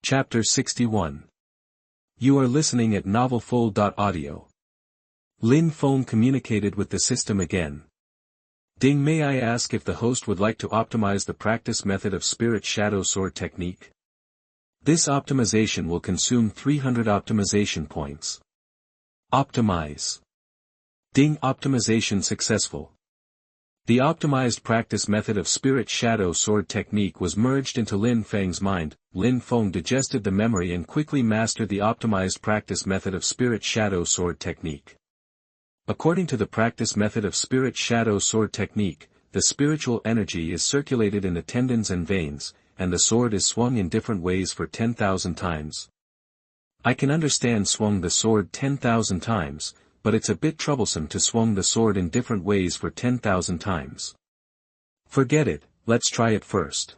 Chapter 61. You are listening at novelfull.audio. Lin Feng communicated with the system again. Ding, may I ask if the host would like to optimize the practice method of Spirit Shadow Sword technique? This optimization will consume 300 optimization points. Optimize. Ding, optimization successful. The optimized practice method of Spirit Shadow Sword technique was merged into Lin Feng's mind. Lin Feng digested the memory and quickly mastered the optimized practice method of Spirit Shadow Sword technique. According to the practice method of Spirit Shadow Sword technique, the spiritual energy is circulated in the tendons and veins, and the sword is swung in different ways for 10,000 times. I can understand swung the sword 10,000 times, but it's a bit troublesome to swung the sword in different ways for 10,000 times. Forget it, let's try it first.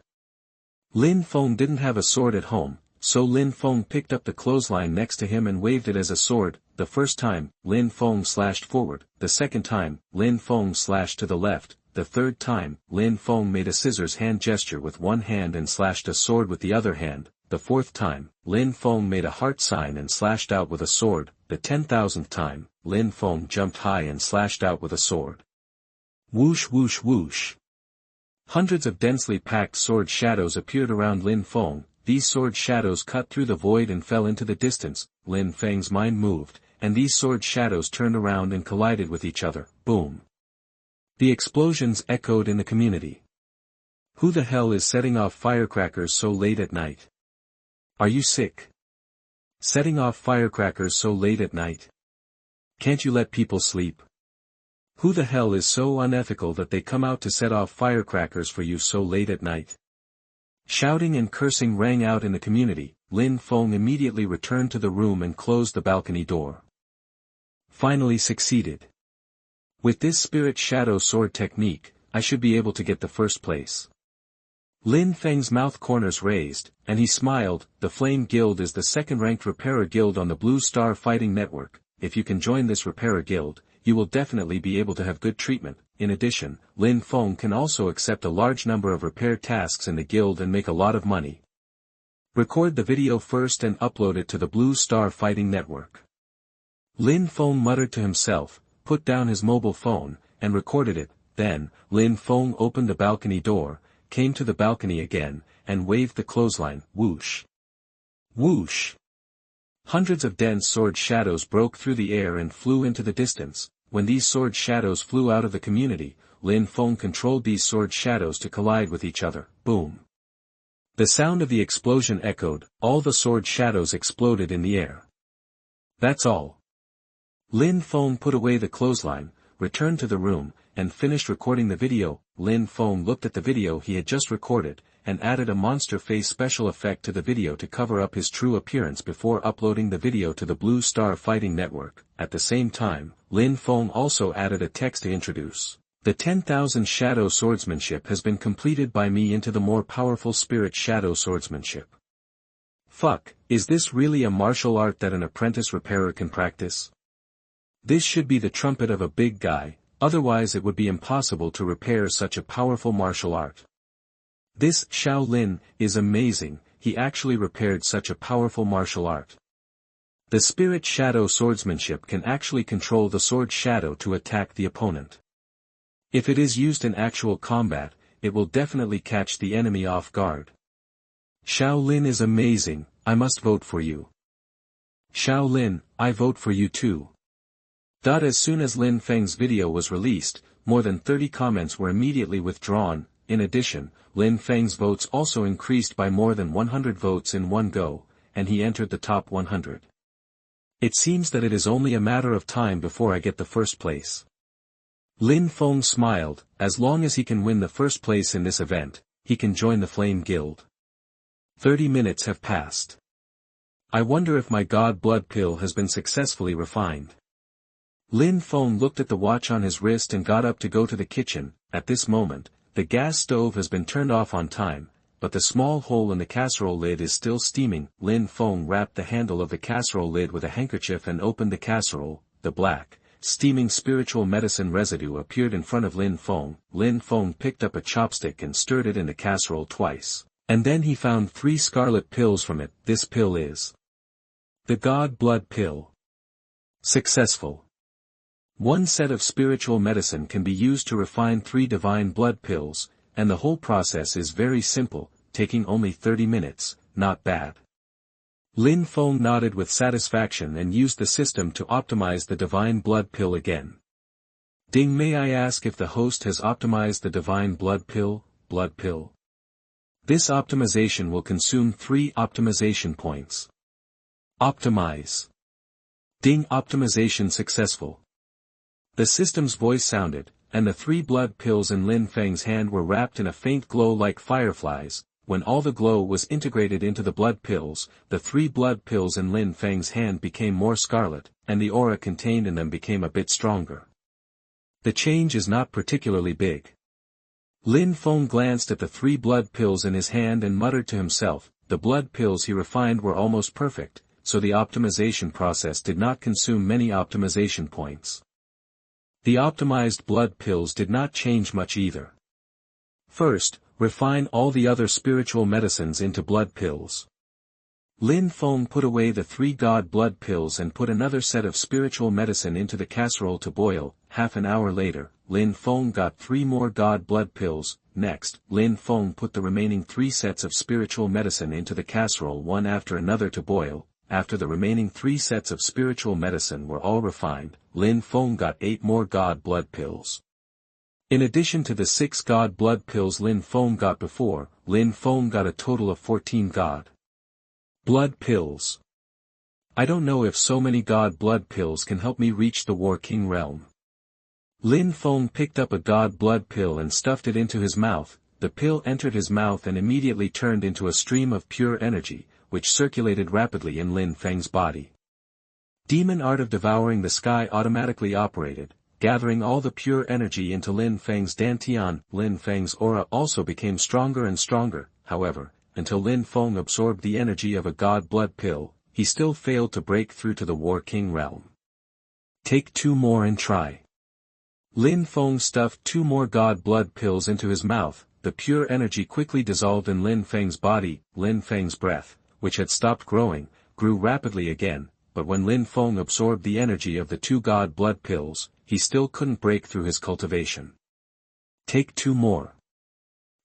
Lin Feng didn't have a sword at home, so Lin Feng picked up the clothesline next to him and waved it as a sword. The first time, Lin Feng slashed forward. The second time, Lin Feng slashed to the left. The third time, Lin Feng made a scissors hand gesture with one hand and slashed a sword with the other hand. The fourth time, Lin Feng made a heart sign and slashed out with a sword. The 10,000th time, Lin Feng jumped high and slashed out with a sword. Whoosh whoosh whoosh. Hundreds of densely packed sword shadows appeared around Lin Feng. These sword shadows cut through the void and fell into the distance. Lin Feng's mind moved, and these sword shadows turned around and collided with each other. Boom. The explosions echoed in the community. Who the hell is setting off firecrackers so late at night? Are you sick? Setting off firecrackers so late at night? Can't you let people sleep? Who the hell is so unethical that they come out to set off firecrackers for you so late at night? Shouting and cursing rang out in the community. Lin Feng immediately returned to the room and closed the balcony door. Finally succeeded. With this Spirit Shadow Sword technique, I should be able to get the first place. Lin Feng's mouth corners raised, and he smiled. The Flame Guild is the second-ranked repairer guild on the Blue Star Fighting Network. If you can join this repairer guild, you will definitely be able to have good treatment. In addition, Lin Feng can also accept a large number of repair tasks in the guild and make a lot of money. Record the video first and upload it to the Blue Star Fighting Network. Lin Feng muttered to himself, put down his mobile phone, and recorded it. Then, Lin Feng opened the balcony door, came to the balcony again, and waved the clothesline. Whoosh. Whoosh. Hundreds of dense sword shadows broke through the air and flew into the distance. When these sword shadows flew out of the community, Lin Feng controlled these sword shadows to collide with each other. Boom. The sound of the explosion echoed. All the sword shadows exploded in the air. That's all. Lin Feng put away the clothesline, returned to the room, and finished recording the video. Lin Feng looked at the video he had just recorded, and added a monster face special effect to the video to cover up his true appearance before uploading the video to the Blue Star Fighting Network. At the same time, Lin Feng also added a text to introduce. The 10,000 Shadow Swordsmanship has been completed by me into the more powerful Spirit Shadow Swordsmanship. Fuck, is this really a martial art that an apprentice repairer can practice? This should be the trumpet of a big guy, otherwise it would be impossible to repair such a powerful martial art. This Shaolin is amazing. He actually repaired such a powerful martial art. The Spirit Shadow Swordsmanship can actually control the sword shadow to attack the opponent. If it is used in actual combat, it will definitely catch the enemy off guard. Shaolin is amazing. I must vote for you. Shaolin, I vote for you too. As soon as Lin Feng's video was released, more than 30 comments were immediately withdrawn. In addition, Lin Feng's votes also increased by more than 100 votes in one go, and he entered the top 100. It seems that it is only a matter of time before I get the first place. Lin Feng smiled. As long as he can win the first place in this event, he can join the Flame Guild. 30 minutes have passed. I wonder if my God Blood Pill has been successfully refined. Lin Feng looked at the watch on his wrist and got up to go to the kitchen. At this moment, the gas stove has been turned off on time, but the small hole in the casserole lid is still steaming. Lin Feng wrapped the handle of the casserole lid with a handkerchief and opened the casserole. The black, steaming spiritual medicine residue appeared in front of Lin Feng. Lin Feng picked up a chopstick and stirred it in the casserole twice. And then he found 3 scarlet pills from it. This pill is the God Blood Pill. Successful. One set of spiritual medicine can be used to refine 3 divine blood pills, and the whole process is very simple, taking only 30 minutes, not bad. Lin Feng nodded with satisfaction and used the system to optimize the divine blood pill again. Ding, may I ask if the host has optimized the divine blood pill? This optimization will consume 3 optimization points. Optimize. Ding, optimization successful. The system's voice sounded, and the 3 blood pills in Lin Feng's hand were wrapped in a faint glow like fireflies. When all the glow was integrated into the blood pills, the 3 blood pills in Lin Feng's hand became more scarlet, and the aura contained in them became a bit stronger. The change is not particularly big. Lin Feng glanced at the 3 blood pills in his hand and muttered to himself, the blood pills he refined were almost perfect, so the optimization process did not consume many optimization points. The optimized blood pills did not change much either. First, refine all the other spiritual medicines into blood pills. Lin Feng put away the 3 God blood pills and put another set of spiritual medicine into the casserole to boil. Half an hour later, Lin Feng got 3 more God blood pills. Next, Lin Feng put the remaining 3 sets of spiritual medicine into the casserole one after another to boil. After the remaining 3 sets of spiritual medicine were all refined, Lin Feng got 8 more God blood pills. In addition to the 6 God blood pills Lin Feng got before, Lin Feng got a total of 14 God blood pills. I don't know if so many God blood pills can help me reach the War King realm. Lin Feng picked up a God blood pill and stuffed it into his mouth. The pill entered his mouth and immediately turned into a stream of pure energy, which circulated rapidly in Lin Feng's body. Demon art of devouring the sky automatically operated, gathering all the pure energy into Lin Feng's dantian. Lin Feng's aura also became stronger and stronger, however, until Lin Feng absorbed the energy of a God blood pill, he still failed to break through to the War King realm. Take 2 more and try. Lin Feng stuffed 2 more God blood pills into his mouth. The pure energy quickly dissolved in Lin Feng's body. Lin Feng's breath, which had stopped growing, grew rapidly again, but when Lin Feng absorbed the energy of the 2 God blood pills, he still couldn't break through his cultivation. Take 2 more.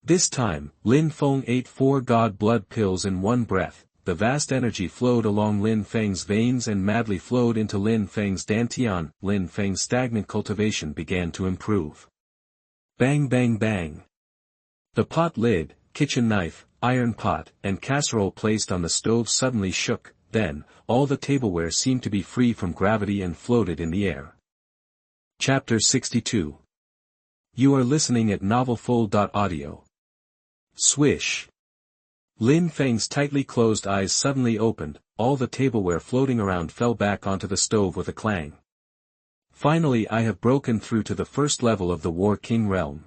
This time, Lin Feng ate 4 God blood pills in one breath. The vast energy flowed along Lin Feng's veins and madly flowed into Lin Feng's dantian. Lin Feng's stagnant cultivation began to improve. Bang bang bang. The pot lid, kitchen knife, iron pot, and casserole placed on the stove suddenly shook. Then, all the tableware seemed to be free from gravity and floated in the air. Chapter 62. You are listening at novelfull.audio. Swish. Lin Feng's tightly closed eyes suddenly opened, all the tableware floating around fell back onto the stove with a clang. Finally, I have broken through to the first level of the War King realm.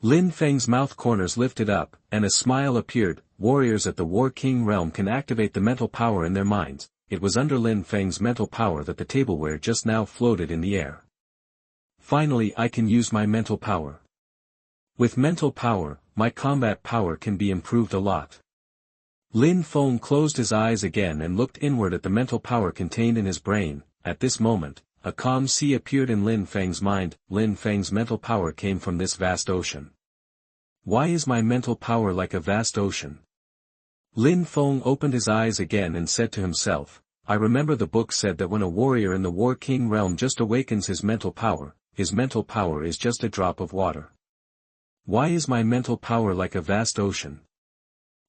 Lin Feng's mouth corners lifted up, and a smile appeared. Warriors at the War King realm can activate the mental power in their minds. It was under Lin Feng's mental power that the tableware just now floated in the air. Finally, I can use my mental power. With mental power, my combat power can be improved a lot. Lin Feng closed his eyes again and looked inward at the mental power contained in his brain. At this moment, a calm sea appeared in Lin Feng's mind. Lin Feng's mental power came from this vast ocean. Why is my mental power like a vast ocean? Lin Feng opened his eyes again and said to himself, I remember the book said that when a warrior in the War King realm just awakens his mental power is just a drop of water. Why is my mental power like a vast ocean?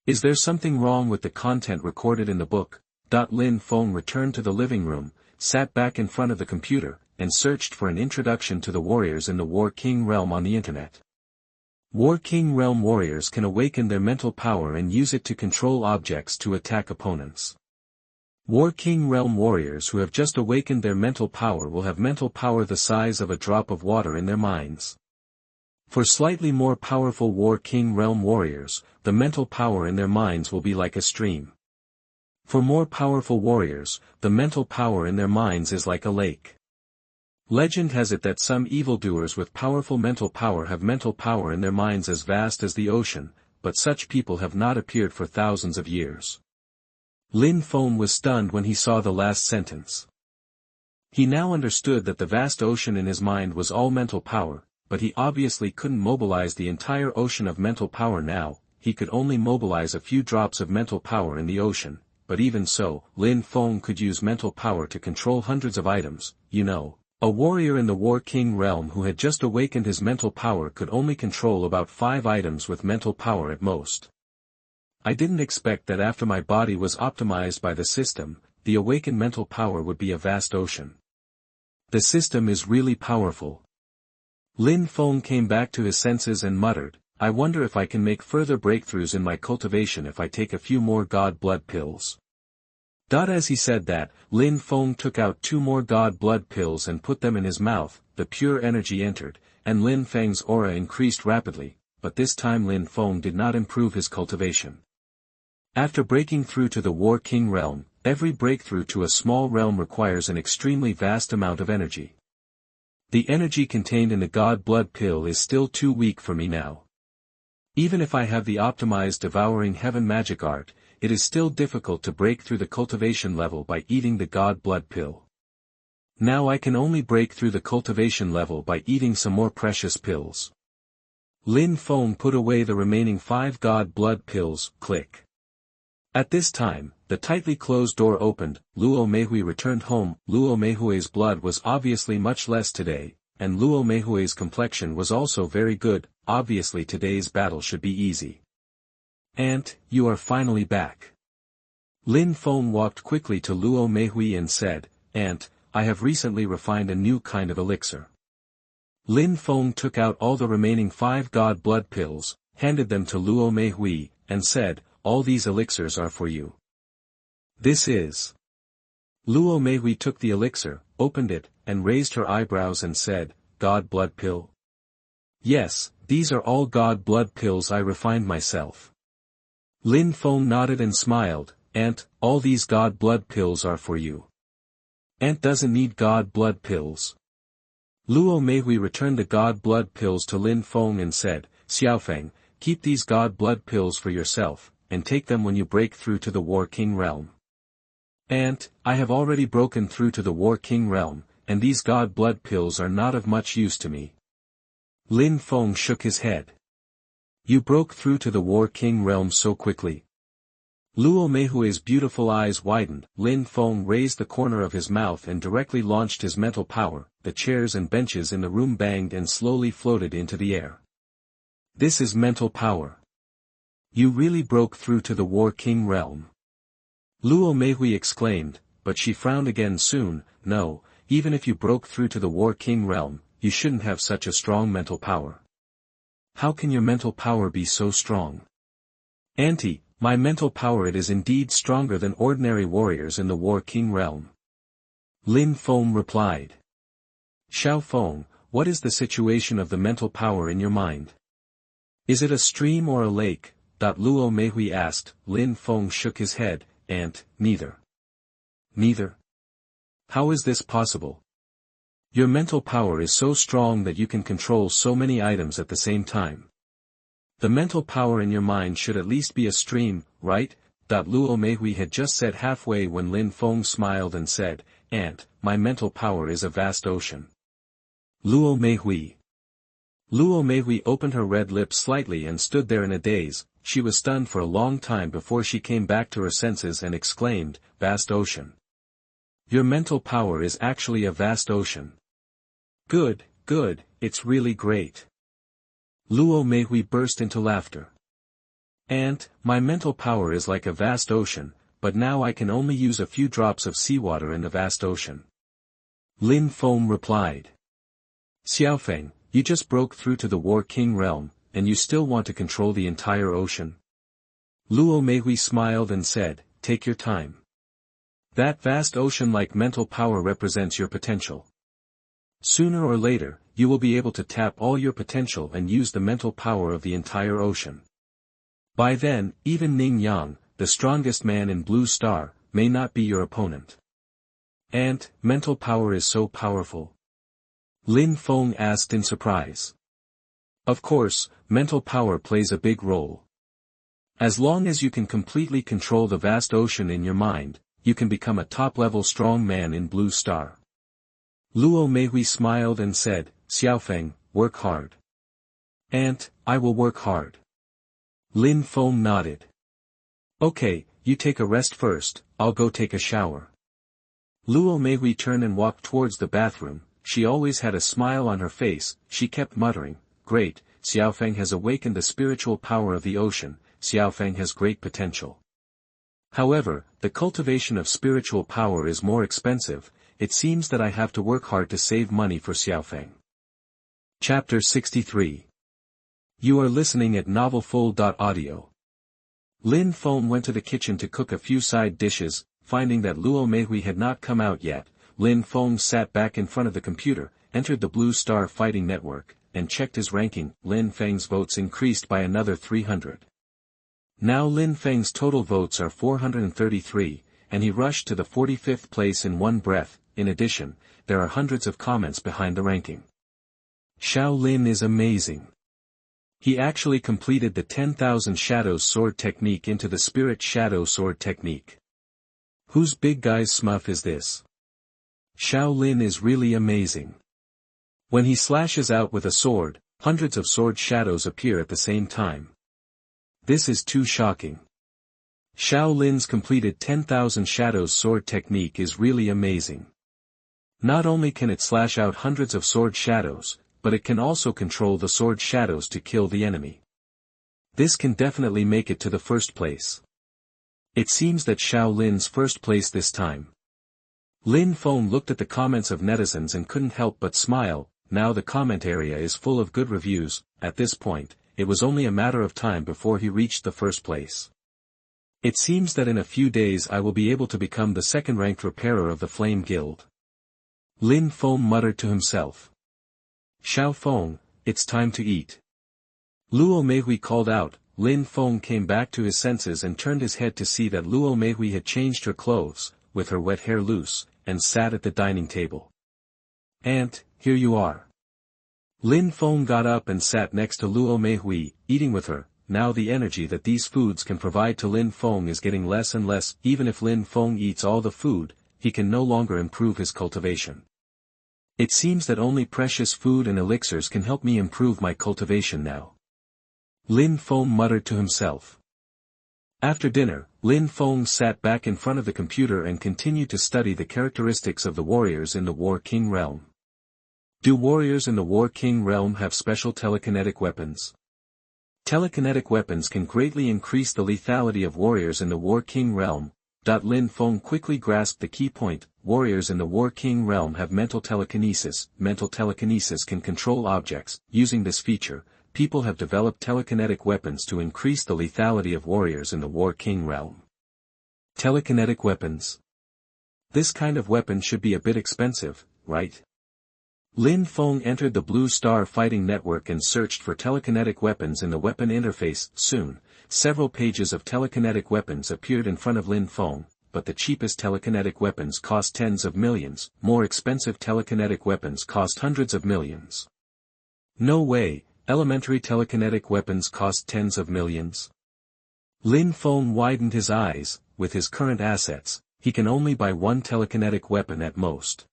Is there something wrong with the content recorded in the book? Lin Feng returned to the living room, sat back in front of the computer, and searched for an introduction to the warriors in the War King realm on the internet. War King realm warriors can awaken their mental power and use it to control objects to attack opponents. War King realm warriors who have just awakened their mental power will have mental power the size of a drop of water in their minds. For slightly more powerful War King realm warriors, the mental power in their minds will be like a stream. For more powerful warriors, the mental power in their minds is like a lake. Legend has it that some evildoers with powerful mental power have mental power in their minds as vast as the ocean, but such people have not appeared for thousands of years. Lin Feng was stunned when he saw the last sentence. He now understood that the vast ocean in his mind was all mental power, but he obviously couldn't mobilize the entire ocean of mental power now. He could only mobilize a few drops of mental power in the ocean, but even so, Lin Feng could use mental power to control hundreds of items. A warrior in the War King realm who had just awakened his mental power could only control about 5 items with mental power at most. I didn't expect that after my body was optimized by the system, the awakened mental power would be a vast ocean. The system is really powerful. Lin Feng came back to his senses and muttered, I wonder if I can make further breakthroughs in my cultivation if I take a few more God blood pills. As he said that, Lin Feng took out 2 more God blood pills and put them in his mouth. The pure energy entered, and Lin Feng's aura increased rapidly, but this time Lin Feng did not improve his cultivation. After breaking through to the War King realm, every breakthrough to a small realm requires an extremely vast amount of energy. The energy contained in the God blood pill is still too weak for me now. Even if I have the optimized devouring heaven magic art, it is still difficult to break through the cultivation level by eating the God blood pill. Now I can only break through the cultivation level by eating some more precious pills. Lin Feng put away the remaining 5 God blood pills. Click. At this time, the tightly closed door opened. Luo Meihui returned home. Luo Meihui's blood was obviously much less today, and Luo Meihui's complexion was also very good. Obviously today's battle should be easy. Aunt, you are finally back. Lin Feng walked quickly to Luo Meihui and said, Aunt, I have recently refined a new kind of elixir. Lin Feng took out all the remaining 5 God blood pills, handed them to Luo Meihui, and said, all these elixirs are for you. This is. Luo Meihui took the elixir, opened it, and raised her eyebrows and said, God blood pill? Yes, these are all God blood pills I refined myself. Lin Feng nodded and smiled, Aunt, all these God blood pills are for you. Aunt doesn't need God blood pills. Luo Meihui returned the God blood pills to Lin Feng and said, Xiaofeng, keep these God blood pills for yourself, and take them when you break through to the War King realm. Aunt, I have already broken through to the War King realm, and these God blood pills are not of much use to me. Lin Feng shook his head. You broke through to the War King realm so quickly. Luo Meihui's beautiful eyes widened. Lin Feng raised the corner of his mouth and directly launched his mental power. The chairs and benches in the room banged and slowly floated into the air. This is mental power. You really broke through to the War King realm. Luo Meihui exclaimed, but she frowned again soon. No, even if you broke through to the War King realm, you shouldn't have such a strong mental power. How can your mental power be so strong? Auntie, my mental power it is indeed stronger than ordinary warriors in the War King realm. Lin Feng replied. Xiao Feng, what is the situation of the mental power in your mind? Is it a stream or a lake? Luo Meihui asked. Lin Feng shook his head, Aunt, neither. Neither? How is this possible? Your mental power is so strong that you can control so many items at the same time. The mental power in your mind should at least be a stream, right? Luo Meihui had just said halfway when Lin Feng smiled and said, Aunt, my mental power is a vast ocean. Luo Meihui. Luo Meihui opened her red lips slightly and stood there in a daze. She was stunned for a long time before she came back to her senses and exclaimed, vast ocean. Your mental power is actually a vast ocean. Good, good, it's really great. Luo Meihui burst into laughter. Aunt, my mental power is like a vast ocean, but now I can only use a few drops of seawater in the vast ocean. Lin Feng replied. Xiaofeng, you just broke through to the War King realm, and you still want to control the entire ocean? Luo Meihui smiled and said, take your time. That vast ocean-like mental power represents your potential. Sooner or later, you will be able to tap all your potential and use the mental power of the entire ocean. By then, even Ning Yang, the strongest man in Blue Star, may not be your opponent. Aunt, mental power is so powerful. Lin Feng asked in surprise. Of course, mental power plays a big role. As long as you can completely control the vast ocean in your mind, you can become a top-level strong man in Blue Star. Luo Meihui smiled and said, Xiaofeng, work hard. Aunt, I will work hard. Lin Feng nodded. Okay, you take a rest first, I'll go take a shower. Luo Meihui turned and walked towards the bathroom. She always had a smile on her face. She kept muttering, great, Xiaofeng has awakened the spiritual power of the ocean, Xiaofeng has great potential. However, the cultivation of spiritual power is more expensive. It seems that I have to work hard to save money for Xiaofeng. Chapter 63. You are listening at novelfull.audio. Lin Feng went to the kitchen to cook a few side dishes. Finding that Luo Meihui had not come out yet, Lin Feng sat back in front of the computer, entered the Blue Star Fighting Network, and checked his ranking. Lin Feng's votes increased by another 300. Now Lin Feng's total votes are 433, and he rushed to the 45th place in one breath. In addition, there are hundreds of comments behind the ranking. Xiao Lin is amazing. He actually completed the 10,000 Shadows Sword technique into the Spirit Shadow Sword technique. Whose big guy's smuff is this? Xiao Lin is really amazing. When he slashes out with a sword, hundreds of sword shadows appear at the same time. This is too shocking. Xiao Lin's completed 10,000 Shadows Sword technique is really amazing. Not only can it slash out hundreds of sword shadows, but it can also control the sword shadows to kill the enemy. This can definitely make it to the first place. It seems that Xiao Lin's first place this time. Lin Feng looked at the comments of netizens and couldn't help but smile. Now the comment area is full of good reviews. At this point, it was only a matter of time before he reached the first place. It seems that in a few days I will be able to become the second-ranked repairer of the Flame Guild. Lin Feng muttered to himself. Xiao Feng, it's time to eat. Luo Meihui called out. Lin Feng came back to his senses and turned his head to see that Luo Meihui had changed her clothes, with her wet hair loose, and sat at the dining table. Aunt, here you are. Lin Feng got up and sat next to Luo Meihui, eating with her. Now the energy that these foods can provide to Lin Feng is getting less and less. Even if Lin Feng eats all the food, he can no longer improve his cultivation. It seems that only precious food and elixirs can help me improve my cultivation now. Lin Feng muttered to himself. After dinner, Lin Feng sat back in front of the computer and continued to study the characteristics of the warriors in the War King realm. Do warriors in the War King realm have special telekinetic weapons? Telekinetic weapons can greatly increase the lethality of warriors in the War King realm. Lin Feng quickly grasped the key point. Warriors in the War King realm have mental telekinesis. Mental telekinesis can control objects. Using this feature, people have developed telekinetic weapons to increase the lethality of warriors in the War King realm. Telekinetic weapons. This kind of weapon should be a bit expensive, right? Lin Feng entered the Blue Star Fighting Network and searched for telekinetic weapons in the weapon interface. Soon, several pages of telekinetic weapons appeared in front of Lin Feng, but the cheapest telekinetic weapons cost tens of millions, more expensive telekinetic weapons cost hundreds of millions. No way. Elementary telekinetic weapons cost tens of millions. Lin Feng widened his eyes. With his current assets, he can only buy one telekinetic weapon at most.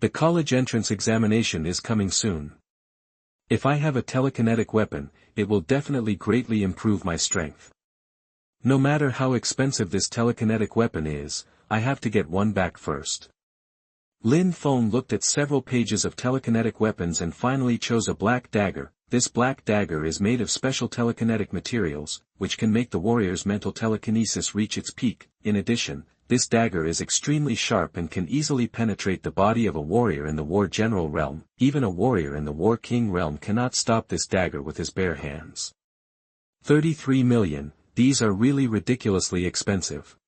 The college entrance examination is coming soon. If I have a telekinetic weapon, it will definitely greatly improve my strength. No matter how expensive this telekinetic weapon is, I have to get one back first. Lin Feng looked at several pages of telekinetic weapons and finally chose a black dagger. This black dagger is made of special telekinetic materials, which can make the warrior's mental telekinesis reach its peak. In addition, this dagger is extremely sharp and can easily penetrate the body of a warrior in the War General realm. Even a warrior in the War King realm cannot stop this dagger with his bare hands. 33 million, these are really ridiculously expensive.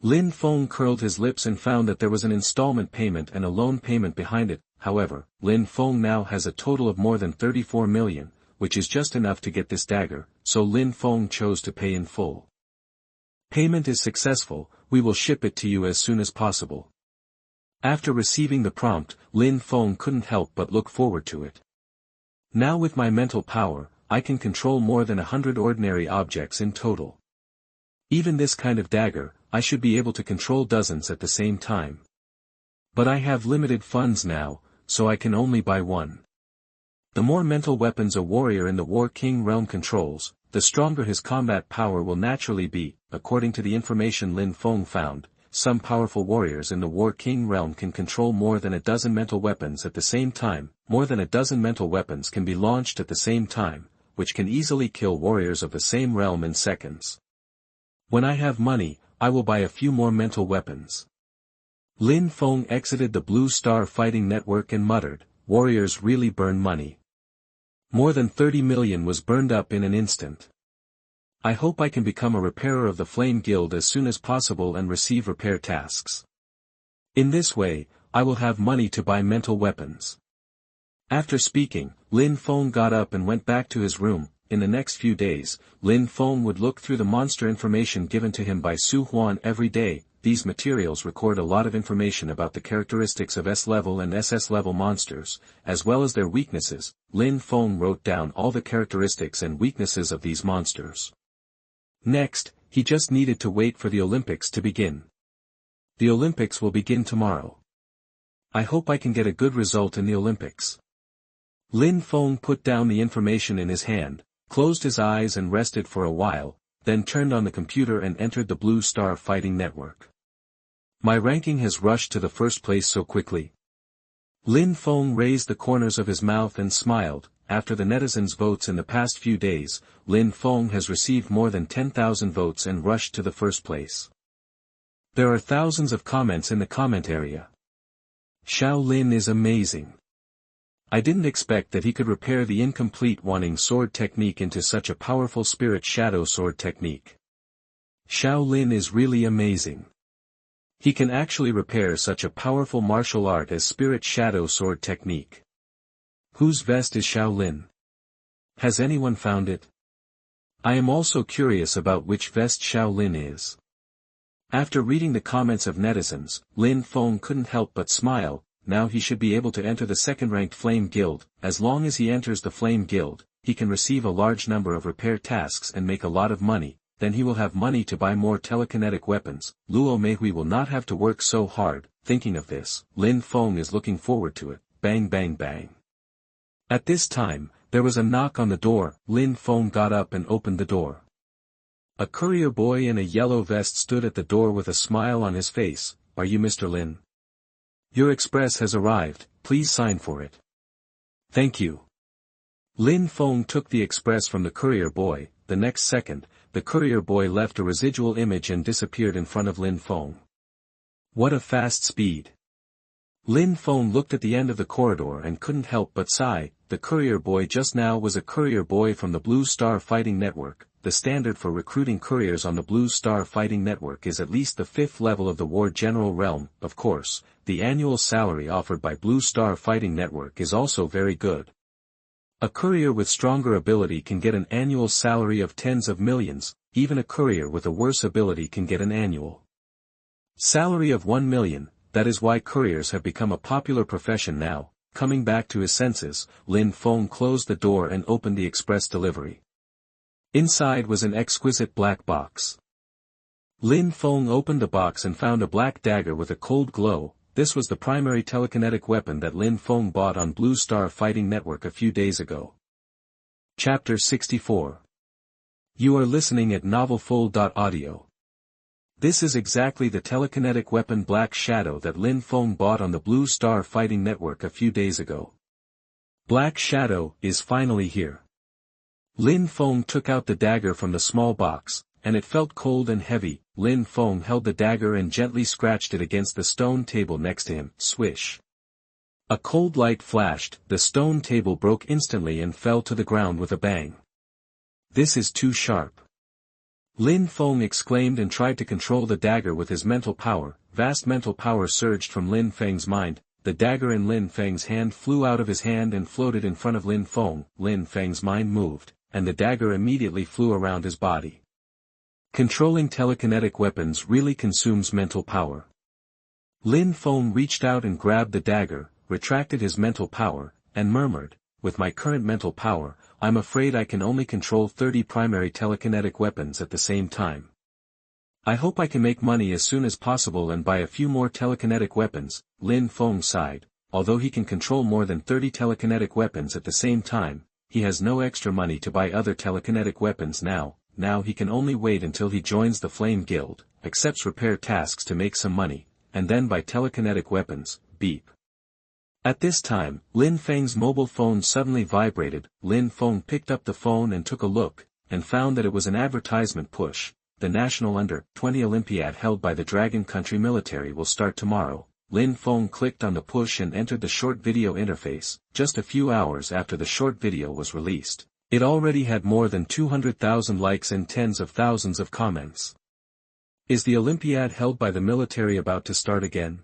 Lin Feng curled his lips and found that there was an installment payment and a loan payment behind it. However, Lin Feng now has a total of more than 34 million, which is just enough to get this dagger, so Lin Feng chose to pay in full. Payment is successful, we will ship it to you as soon as possible. After receiving the prompt, Lin Feng couldn't help but look forward to it. Now with my mental power, I can control more than 100 ordinary objects in total. Even this kind of dagger, I should be able to control dozens at the same time. But I have limited funds now, so I can only buy one. The more mental weapons a warrior in the War King realm controls, the stronger his combat power will naturally be. According to the information Lin Feng found, some powerful warriors in the War King realm can control more than a dozen mental weapons at the same time. More than a dozen mental weapons can be launched at the same time, which can easily kill warriors of the same realm in seconds. When I have money, I will buy a few more mental weapons. Lin Feng exited the Blue Star Fighting Network and muttered, warriors really burn money. More than 30 million was burned up in an instant. I hope I can become a repairer of the Flame Guild as soon as possible and receive repair tasks. In this way, I will have money to buy mental weapons. After speaking, Lin Feng got up and went back to his room. In the next few days, Lin Feng would look through the monster information given to him by Su Huan every day. These materials record a lot of information about the characteristics of S-level and SS-level monsters, as well as their weaknesses. Lin Feng wrote down all the characteristics and weaknesses of these monsters. Next, he just needed to wait for the Olympics to begin. The Olympics will begin tomorrow. I hope I can get a good result in the Olympics. Lin Feng put down the information in his hand, closed his eyes and rested for a while, then turned on the computer and entered the Blue Star Fighting Network. My ranking has rushed to the first place so quickly. Lin Feng raised the corners of his mouth and smiled. After the netizens' votes in the past few days, Lin Feng has received more than 10,000 votes and rushed to the first place. There are thousands of comments in the comment area. Xiao Lin is amazing. I didn't expect that he could repair the incomplete Wanting sword technique into such a powerful spirit shadow sword technique. Xiao Lin is really amazing. He can actually repair such a powerful martial art as spirit shadow sword technique. Whose vest is Xiao Lin? Has anyone found it? I am also curious about which vest Xiao Lin is. After reading the comments of netizens, Lin Feng couldn't help but smile. Now he should be able to enter the second-ranked Flame Guild. As long as he enters the Flame Guild, he can receive a large number of repair tasks and make a lot of money. Then he will have money to buy more telekinetic weapons. Luo Meihui will not have to work so hard. Thinking of this, Lin Feng is looking forward to it. Bang bang bang. At this time, there was a knock on the door. Lin Feng got up and opened the door. A courier boy in a yellow vest stood at the door with a smile on his face. Are you Mr. Lin? Your express has arrived, please sign for it. Thank you. Lin Feng took the express from the courier boy. The next second, the courier boy left a residual image and disappeared in front of Lin Feng. What a fast speed. Lin Feng looked at the end of the corridor and couldn't help but sigh. The courier boy just now was a courier boy from the Blue Star Fighting Network. The standard for recruiting couriers on the Blue Star Fighting Network is at least the 5th level of the War General realm. Of course, the annual salary offered by Blue Star Fighting Network is also very good. A courier with stronger ability can get an annual salary of tens of millions. Even a courier with a worse ability can get an annual salary of 1 million. That is why couriers have become a popular profession now. Coming back to his senses, Lin Feng closed the door and opened the express delivery. Inside was an exquisite black box. Lin Feng opened the box and found a black dagger with a cold glow. This was the primary telekinetic weapon that Lin Feng bought on Blue Star Fighting Network a few days ago. Chapter 64. You are listening at novelfull.audio. This is exactly the telekinetic weapon Black Shadow that Lin Feng bought on the Blue Star Fighting Network a few days ago. Black Shadow is finally here. Lin Feng took out the dagger from the small box, and it felt cold and heavy. Lin Feng held the dagger and gently scratched it against the stone table next to him. Swish. A cold light flashed, the stone table broke instantly and fell to the ground with a bang. This is too sharp. Lin Feng exclaimed and tried to control the dagger with his mental power. Vast mental power surged from Lin Feng's mind. The dagger in Lin Feng's hand flew out of his hand and floated in front of Lin Feng. Lin Feng's mind moved, and the dagger immediately flew around his body. Controlling telekinetic weapons really consumes mental power. Lin Feng reached out and grabbed the dagger, retracted his mental power, and murmured, with my current mental power, I'm afraid I can only control 30 primary telekinetic weapons at the same time. I hope I can make money as soon as possible and buy a few more telekinetic weapons. Lin Feng sighed. Although he can control more than 30 telekinetic weapons at the same time, he has no extra money to buy other telekinetic weapons now. Now he can only wait until he joins the Flame Guild, accepts repair tasks to make some money, and then buy telekinetic weapons. Beep. At this time, Lin Feng's mobile phone suddenly vibrated. Lin Feng picked up the phone and took a look, and found that it was an advertisement push. The National Under-20 Olympiad held by the Dragon Country military will start tomorrow. Lin Feng clicked on the push and entered the short video interface. Just a few hours after the short video was released, it already had more than 200,000 likes and tens of thousands of comments. Is the Olympiad held by the military about to start again?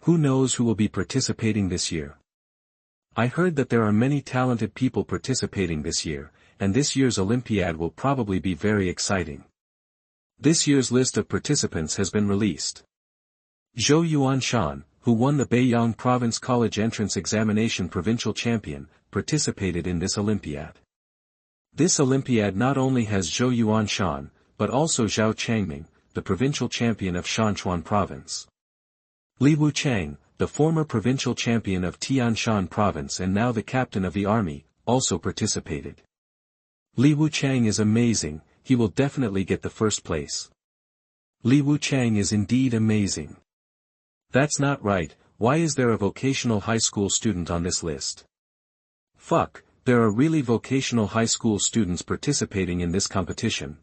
Who knows who will be participating this year? I heard that there are many talented people participating this year, and this year's Olympiad will probably be very exciting. This year's list of participants has been released. Zhou Yuanshan, who won the Beiyang Province College Entrance Examination Provincial Champion, participated in this Olympiad. This Olympiad not only has Zhou Yuanshan, but also Zhao Changming, the provincial champion of Shanchuan Province. Li Wuchang, the former provincial champion of Tianshan Province and now the captain of the army, also participated. Li Wuchang is amazing, he will definitely get the first place. Li Wuchang is indeed amazing. That's not right. Why is there a vocational high school student on this list? Fuck, there are really vocational high school students participating in this competition.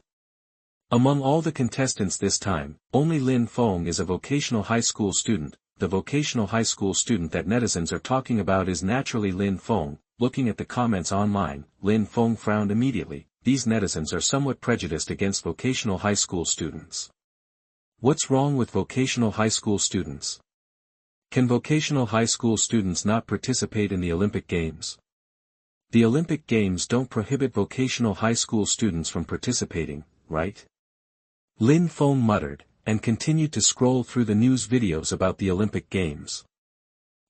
Among all the contestants this time, only Lin Feng is a vocational high school student. The vocational high school student that netizens are talking about is naturally Lin Feng. Looking at the comments online, Lin Feng frowned immediately. These netizens are somewhat prejudiced against vocational high school students. What's wrong with vocational high school students? Can vocational high school students not participate in the Olympic Games? The Olympic Games don't prohibit vocational high school students from participating, right? Lin Feng muttered, and continued to scroll through the news videos about the Olympic Games.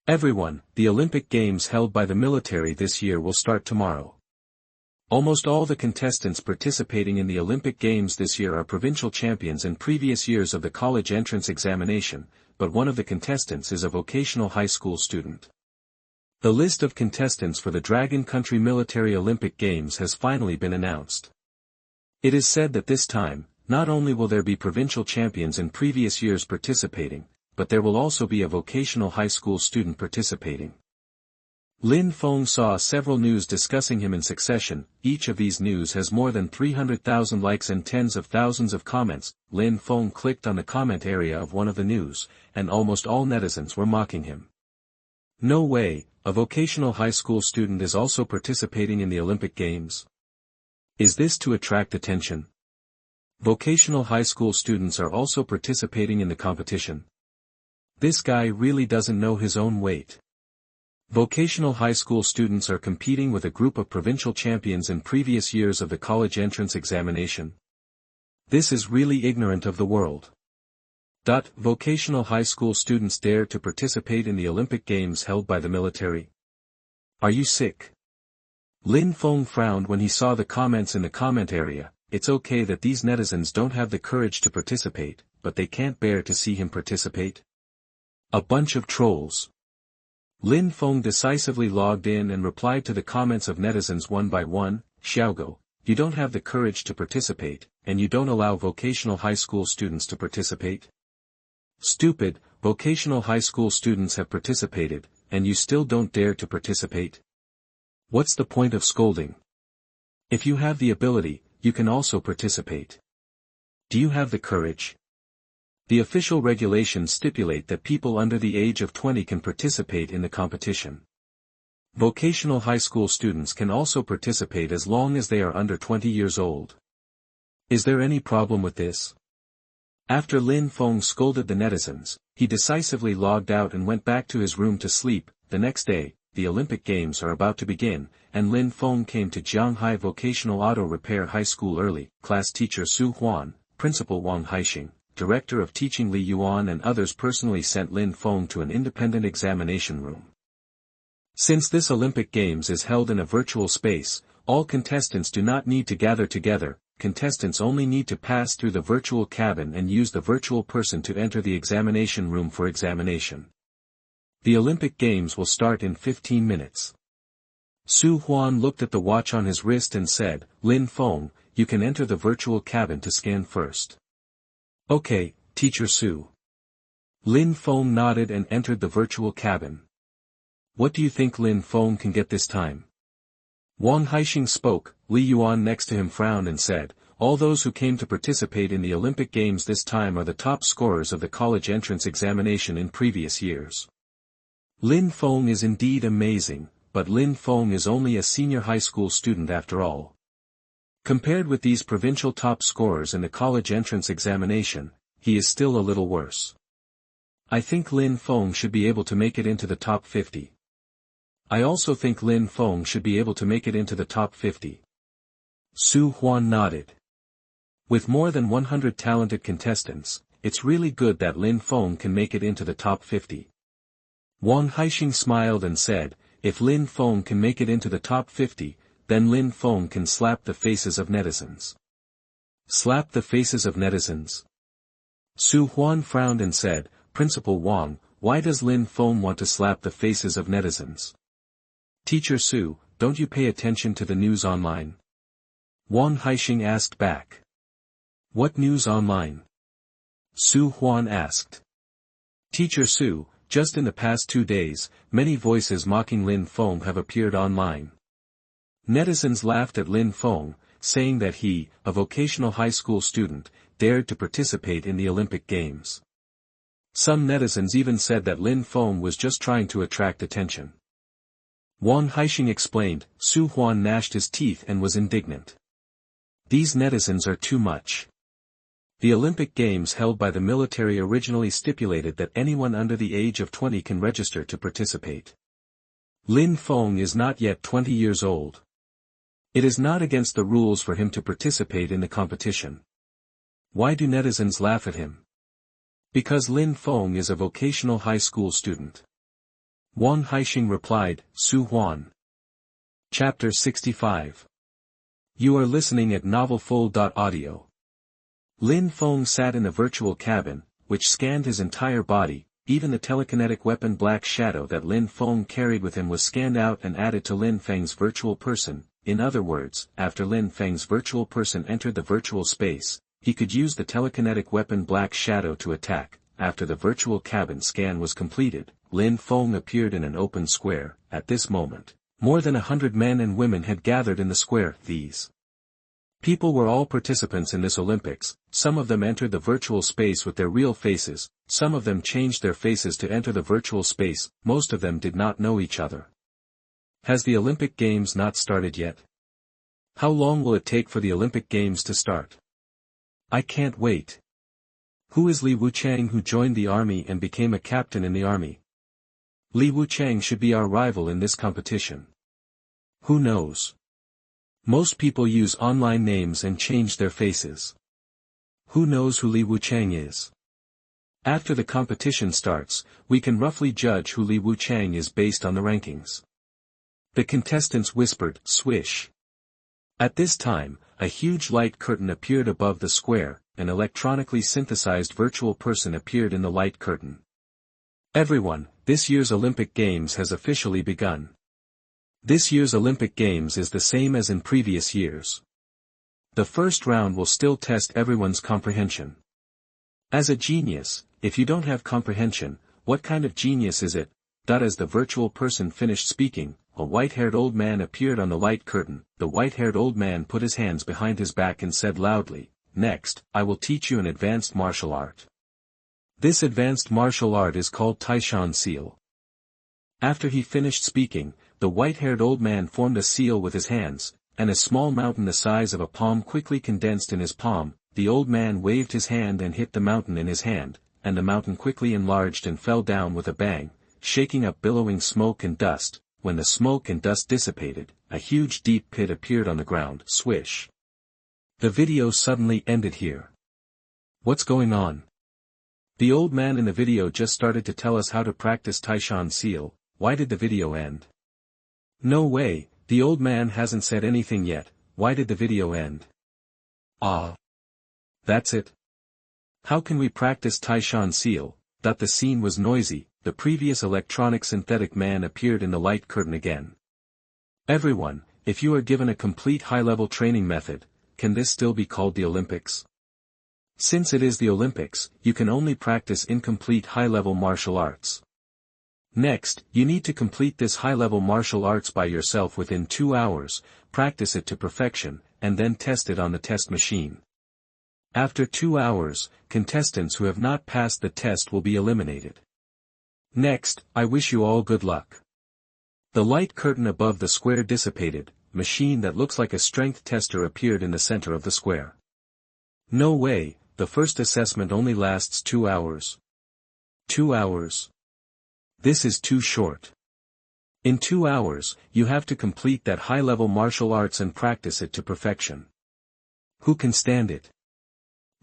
Everyone, the Olympic Games held by the military this year will start tomorrow. Almost all the contestants participating in the Olympic Games this year are provincial champions in previous years of the college entrance examination, but one of the contestants is a vocational high school student. The list of contestants for the Dragon Country Military Olympic Games has finally been announced. It is said that this time, not only will there be provincial champions in previous years participating, but there will also be a vocational high school student participating. Lin Feng saw several news discussing him in succession. Each of these news has more than 300,000 likes and tens of thousands of comments. Lin Feng clicked on the comment area of one of the news, and almost all netizens were mocking him. No way, a vocational high school student is also participating in the Olympic Games. Is this to attract attention? Vocational high school students are also participating in the competition. This guy really doesn't know his own weight. Vocational high school students are competing with a group of provincial champions in previous years of the college entrance examination. This is really ignorant of the world. Vocational high school students dare to participate in the Olympic Games held by the military? Are you sick? Lin Feng frowned when he saw the comments in the comment area. It's okay that these netizens don't have the courage to participate, but they can't bear to see him participate. A bunch of trolls. Lin Feng decisively logged in and replied to the comments of netizens one by one. Xiaogo, you don't have the courage to participate, and you don't allow vocational high school students to participate? Stupid, vocational high school students have participated, and you still don't dare to participate? What's the point of scolding? If you have the ability, you can also participate. Do you have the courage? The official regulations stipulate that people under the age of 20 can participate in the competition. Vocational high school students can also participate as long as they are under 20 years old. Is there any problem with this? After Lin Feng scolded the netizens, he decisively logged out and went back to his room to sleep. The next day, the Olympic Games are about to begin, and Lin Feng came to Jianghai Vocational Auto Repair High School early. Class teacher Su Huan, Principal Wang Haixing, Director of Teaching Li Yuan and others personally sent Lin Feng to an independent examination room. Since this Olympic Games is held in a virtual space, all contestants do not need to gather together, contestants only need to pass through the virtual cabin and use the virtual person to enter the examination room for examination. The Olympic Games will start in 15 minutes. Su Huan looked at the watch on his wrist and said, "Lin Feng, you can enter the virtual cabin to scan first." "Okay, Teacher Su." Lin Feng nodded and entered the virtual cabin. "What do you think Lin Feng can get this time?" Wang Haixing spoke. Li Yuan next to him frowned and said, "All those who came to participate in the Olympic Games this time are the top scorers of the college entrance examination in previous years. Lin Feng is indeed amazing, but Lin Feng is only a senior high school student after all. Compared with these provincial top scorers in the college entrance examination, he is still a little worse. I think Lin Feng should be able to make it into the top 50. I also think Lin Feng should be able to make it into the top 50. Su Huan nodded. With more than 100 talented contestants, it's really good that Lin Feng can make it into the top 50. Wang Haixing smiled and said, "If Lin Feng can make it into the top 50, then Lin Feng can slap the faces of netizens." Slap the faces of netizens? Su Huan frowned and said, "Principal Wang, why does Lin Feng want to slap the faces of netizens?" "Teacher Su, don't you pay attention to the news online?" Wang Haixing asked back. "What news online?" Su Huan asked. "Teacher Su, just in the past 2 days, many voices mocking Lin Feng have appeared online. Netizens laughed at Lin Feng, saying that he, a vocational high school student, dared to participate in the Olympic Games. Some netizens even said that Lin Feng was just trying to attract attention." Wang Haixing explained. Su Huan gnashed his teeth and was indignant. These netizens are too much. The Olympic Games held by the military originally stipulated that anyone under the age of 20 can register to participate. Lin Feng is not yet 20 years old. It is not against the rules for him to participate in the competition. Why do netizens laugh at him? Because Lin Feng is a vocational high school student. Wang Haixing replied. Su Huan. Chapter 65. You are listening at novelfull.audio. Lin Feng sat in the virtual cabin, which scanned his entire body. Even the telekinetic weapon Black Shadow that Lin Feng carried with him was scanned out and added to Lin Feng's virtual person. In other words, after Lin Feng's virtual person entered the virtual space, he could use the telekinetic weapon Black Shadow to attack. After the virtual cabin scan was completed, Lin Feng appeared in an open square. At this moment, more than 100 men and women had gathered in the square. These people were all participants in this Olympics. Some of them entered the virtual space with their real faces, some of them changed their faces to enter the virtual space, most of them did not know each other. Has the Olympic Games not started yet? How long will it take for the Olympic Games to start? I can't wait. Who is Li Wuchang who joined the army and became a captain in the army? Li Wuchang should be our rival in this competition. Who knows? Most people use online names and change their faces. Who knows who Li Wuchang is? After the competition starts, we can roughly judge who Li Wuchang is based on the rankings. The contestants whispered, swish. At this time, a huge light curtain appeared above the square. An electronically synthesized virtual person appeared in the light curtain. Everyone, this year's Olympic Games has officially begun. This year's Olympic Games is the same as in previous years. The first round will still test everyone's comprehension. As a genius, if you don't have comprehension, what kind of genius is it? As the virtual person finished speaking, a white-haired old man appeared on the light curtain. The white-haired old man put his hands behind his back and said loudly, "Next, I will teach you an advanced martial art. This advanced martial art is called Taishan seal." After he finished speaking, the white-haired old man formed a seal with his hands, and a small mountain the size of a palm quickly condensed in his palm. The old man waved his hand and hit the mountain in his hand, and the mountain quickly enlarged and fell down with a bang, shaking up billowing smoke and dust. When the smoke and dust dissipated, a huge deep pit appeared on the ground. Swish. The video suddenly ended here. What's going on? The old man in the video just started to tell us how to practice Taishan seal. Why did the video end? No way, the old man hasn't said anything yet. Why did the video end? Ah. That's it. How can we practice Taishan seal? The scene was noisy, the previous electronic synthetic man appeared in the light curtain again. Everyone, if you are given a complete high-level training method, can this still be called the Olympics? Since it is the Olympics, you can only practice incomplete high-level martial arts. Next, you need to complete this high-level martial arts by yourself within 2 hours, practice it to perfection, and then test it on the test machine. After 2 hours, contestants who have not passed the test will be eliminated. Next, I wish you all good luck. The light curtain above the square dissipated, machine that looks like a strength tester appeared in the center of the square. No way, the first assessment only lasts 2 hours. 2 hours. This is too short. In 2 hours, you have to complete that high-level martial arts and practice it to perfection. Who can stand it?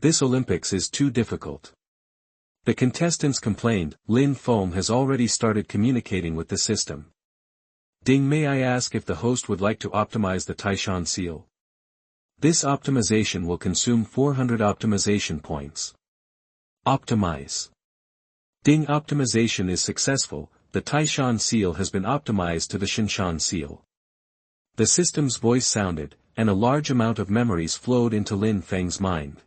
This Olympics is too difficult. The contestants complained. Lin Feng has already started communicating with the system. Ding, may I ask if the host would like to optimize the Taishan seal? This optimization will consume 400 optimization points. Optimize. Ding, optimization is successful, the Taishan seal has been optimized to the Xinshan seal. The system's voice sounded, and a large amount of memories flowed into Lin Feng's mind.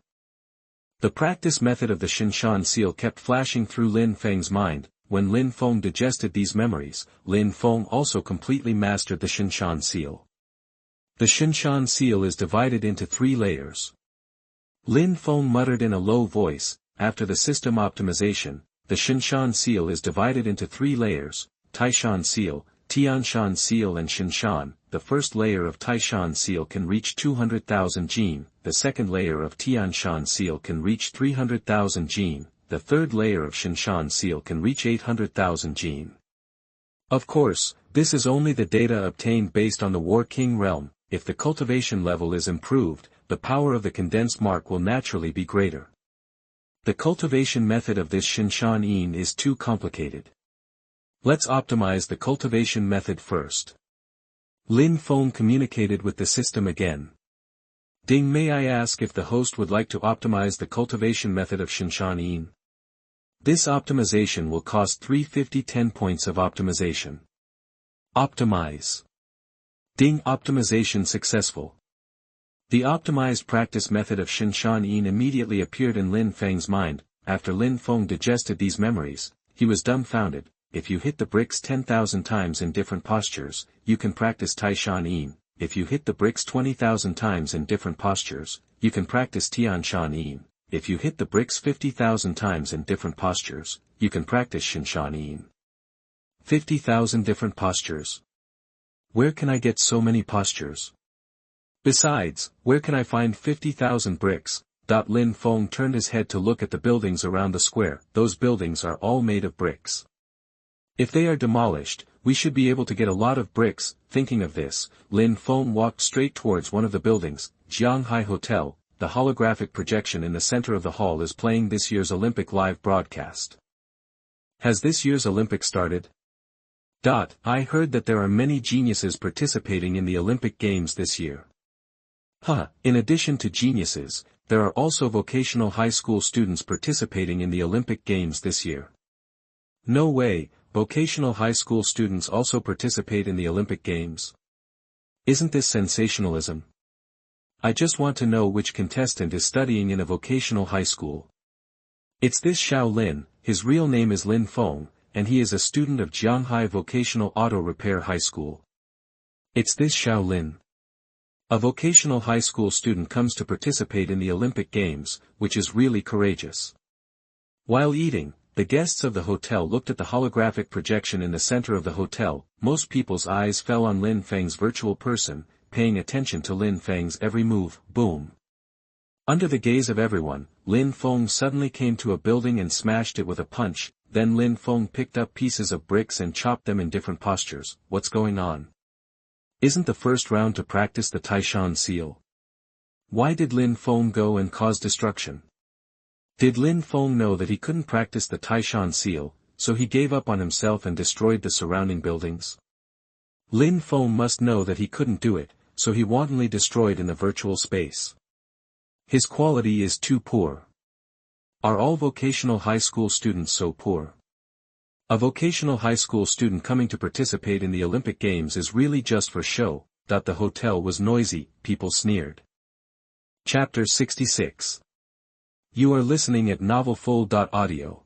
The practice method of the Xinshan seal kept flashing through Lin Feng's mind. When Lin Feng digested these memories, Lin Feng also completely mastered the Xinshan seal. The Xinshan seal is divided into 3 layers. Lin Feng muttered in a low voice. After the system optimization, the Xinshan seal is divided into 3 layers: Taishan seal, Tianshan seal and Xinshan. The first layer of Taishan seal can reach 200,000 jin, the second layer of Tianshan seal can reach 300,000 jin, the third layer of Xinshan seal can reach 800,000 jin. Of course, this is only the data obtained based on the War King realm. If the cultivation level is improved, the power of the condensed mark will naturally be greater. The cultivation method of this Xinshan Yin is too complicated. Let's optimize the cultivation method first. Lin Feng communicated with the system again. Ding, may I ask if the host would like to optimize the cultivation method of Xinshan Yin? This optimization will cost 350 10 points of optimization. Optimize. Ding, optimization successful. The optimized practice method of Xinshan Yin immediately appeared in Lin Feng's mind. After Lin Feng digested these memories, he was dumbfounded. If you hit the bricks 10,000 times in different postures, you can practice Taishan Yin. If you hit the bricks 20,000 times in different postures, you can practice Tianshan Yin. If you hit the bricks 50,000 times in different postures, you can practice Xinshan Yin. 50,000 different postures. Where can I get so many postures? Besides, where can I find 50,000 bricks? Lin Feng turned his head to look at the buildings around the square. Those buildings are all made of bricks. If they are demolished, we should be able to get a lot of bricks. Thinking of this, Lin Feng walked straight towards one of the buildings, Jianghai Hotel. The holographic projection in the center of the hall is playing this year's Olympic live broadcast. Has this year's Olympics started? I heard that there are many geniuses participating in the Olympic Games this year. In addition to geniuses, there are also vocational high school students participating in the Olympic Games this year. No way, vocational high school students also participate in the Olympic Games. Isn't this sensationalism? I just want to know which contestant is studying in a vocational high school. It's this Xiao Lin. His real name is Lin Feng, and he is a student of Jianghai Vocational Auto Repair High School. It's this Xiao Lin. A vocational high school student comes to participate in the Olympic Games, which is really courageous. While eating, the guests of the hotel looked at the holographic projection in the center of the hotel. Most people's eyes fell on Lin Feng's virtual person, paying attention to Lin Feng's every move. Boom. Under the gaze of everyone, Lin Feng suddenly came to a building and smashed it with a punch. Then Lin Feng picked up pieces of bricks and chopped them in different postures. What's going on? Isn't the first round to practice the Taishan seal? Why did Lin Feng go and cause destruction? Did Lin Feng know that he couldn't practice the Taishan seal, so he gave up on himself and destroyed the surrounding buildings? Lin Feng must know that he couldn't do it, so he wantonly destroyed in the virtual space. His quality is too poor. Are all vocational high school students so poor? A vocational high school student coming to participate in the Olympic Games is really just for show. The hotel was noisy, people sneered. Chapter 66. You are listening at novelfull.audio.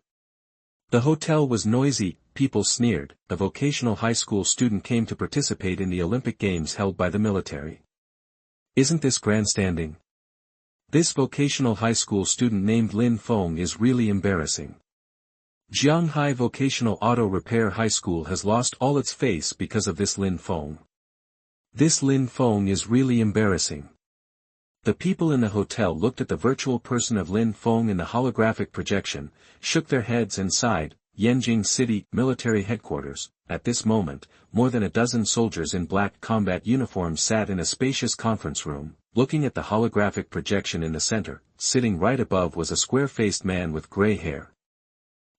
The hotel was noisy, people sneered. A vocational high school student came to participate in the Olympic Games held by the military. Isn't this grandstanding? This vocational high school student named Lin Feng is really embarrassing. Jianghai Vocational Auto Repair High School has lost all its face because of this Lin Feng. This Lin Feng is really embarrassing. The people in the hotel looked at the virtual person of Lin Feng in the holographic projection, shook their heads and sighed. Yanjing City Military Headquarters. At this moment, more than a dozen soldiers in black combat uniforms sat in a spacious conference room, looking at the holographic projection in the center. Sitting right above was a square-faced man with gray hair.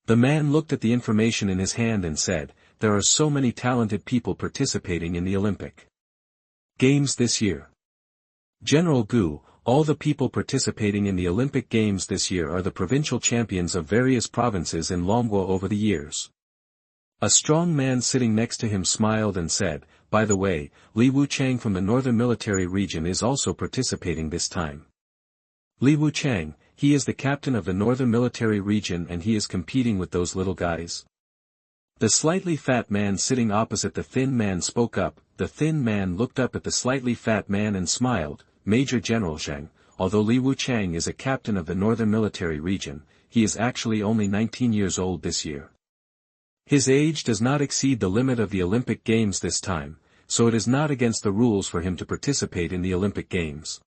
The man looked at the information in his hand and said, "There are so many talented people participating in the Olympic Games this year. General Gu, all the people participating in the Olympic Games this year are the provincial champions of various provinces in Longguo over the years." A strong man sitting next to him smiled and said, "By the way, Li Wuchang from the Northern Military Region is also participating this time." Li Wuchang, he is the captain of the Northern Military Region and he is competing with those little guys. The slightly fat man sitting opposite the thin man spoke up. The thin man looked up at the slightly fat man and smiled. "Major General Zheng, although Li Wuchang is a captain of the Northern Military Region, he is actually only 19 years old this year. His age does not exceed the limit of the Olympic Games this time, so it is not against the rules for him to participate in the Olympic Games."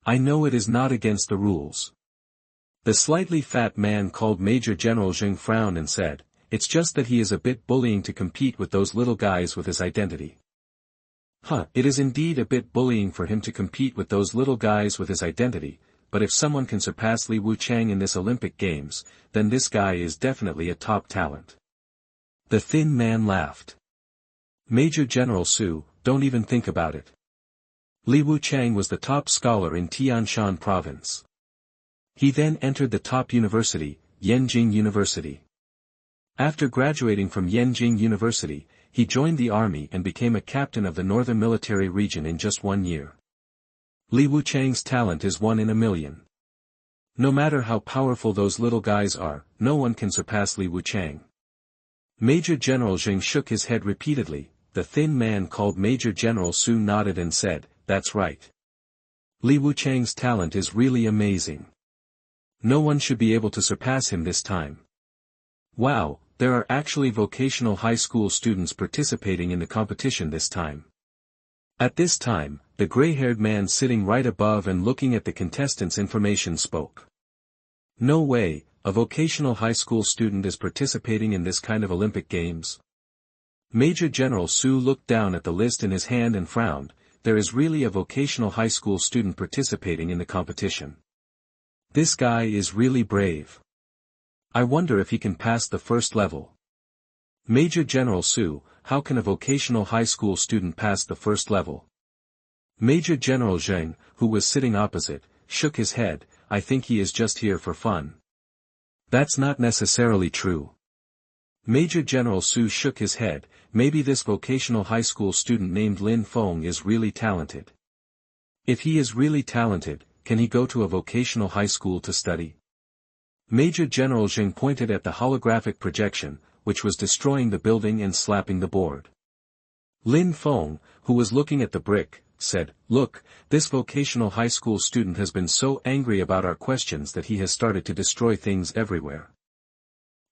"I know it is not against the rules." The slightly fat man called Major General Zheng frowned and said, "It's just that he is a bit bullying to compete with those little guys with his identity." It is indeed a bit bullying for him to compete with those little guys with his identity, but if someone can surpass Li Wuchang in this Olympic Games, then this guy is definitely a top talent. The thin man laughed. "Major General Su, don't even think about it. Li Wuchang was the top scholar in Tianshan province. He then entered the top university, Yanjing University. After graduating from Yanjing University, he joined the army and became a captain of the Northern Military Region in just 1 year. Li Wuchang's talent is 1 in a million. No matter how powerful those little guys are, no one can surpass Li Wuchang." Major General Zheng shook his head repeatedly. The thin man called Major General Su nodded and said, "That's right. Li Wuchang's talent is really amazing. No one should be able to surpass him this time. Wow, there are actually vocational high school students participating in the competition this time." At this time, the gray-haired man sitting right above and looking at the contestants' information spoke. "No way, a vocational high school student is participating in this kind of Olympic Games." Major General Su looked down at the list in his hand and frowned. "There is really a vocational high school student participating in the competition. This guy is really brave. I wonder if he can pass the first level." "Major General Su, how can a vocational high school student pass the first level?" Major General Zheng, who was sitting opposite, shook his head. "I think he is just here for fun." "That's not necessarily true." Major General Su shook his head. "Maybe this vocational high school student named Lin Feng is really talented. If he is really talented, can he go to a vocational high school to study?" Major General Zheng pointed at the holographic projection, which was destroying the building and slapping the board. Lin Feng, who was looking at the brick, said, "Look, this vocational high school student has been so angry about our questions that he has started to destroy things everywhere.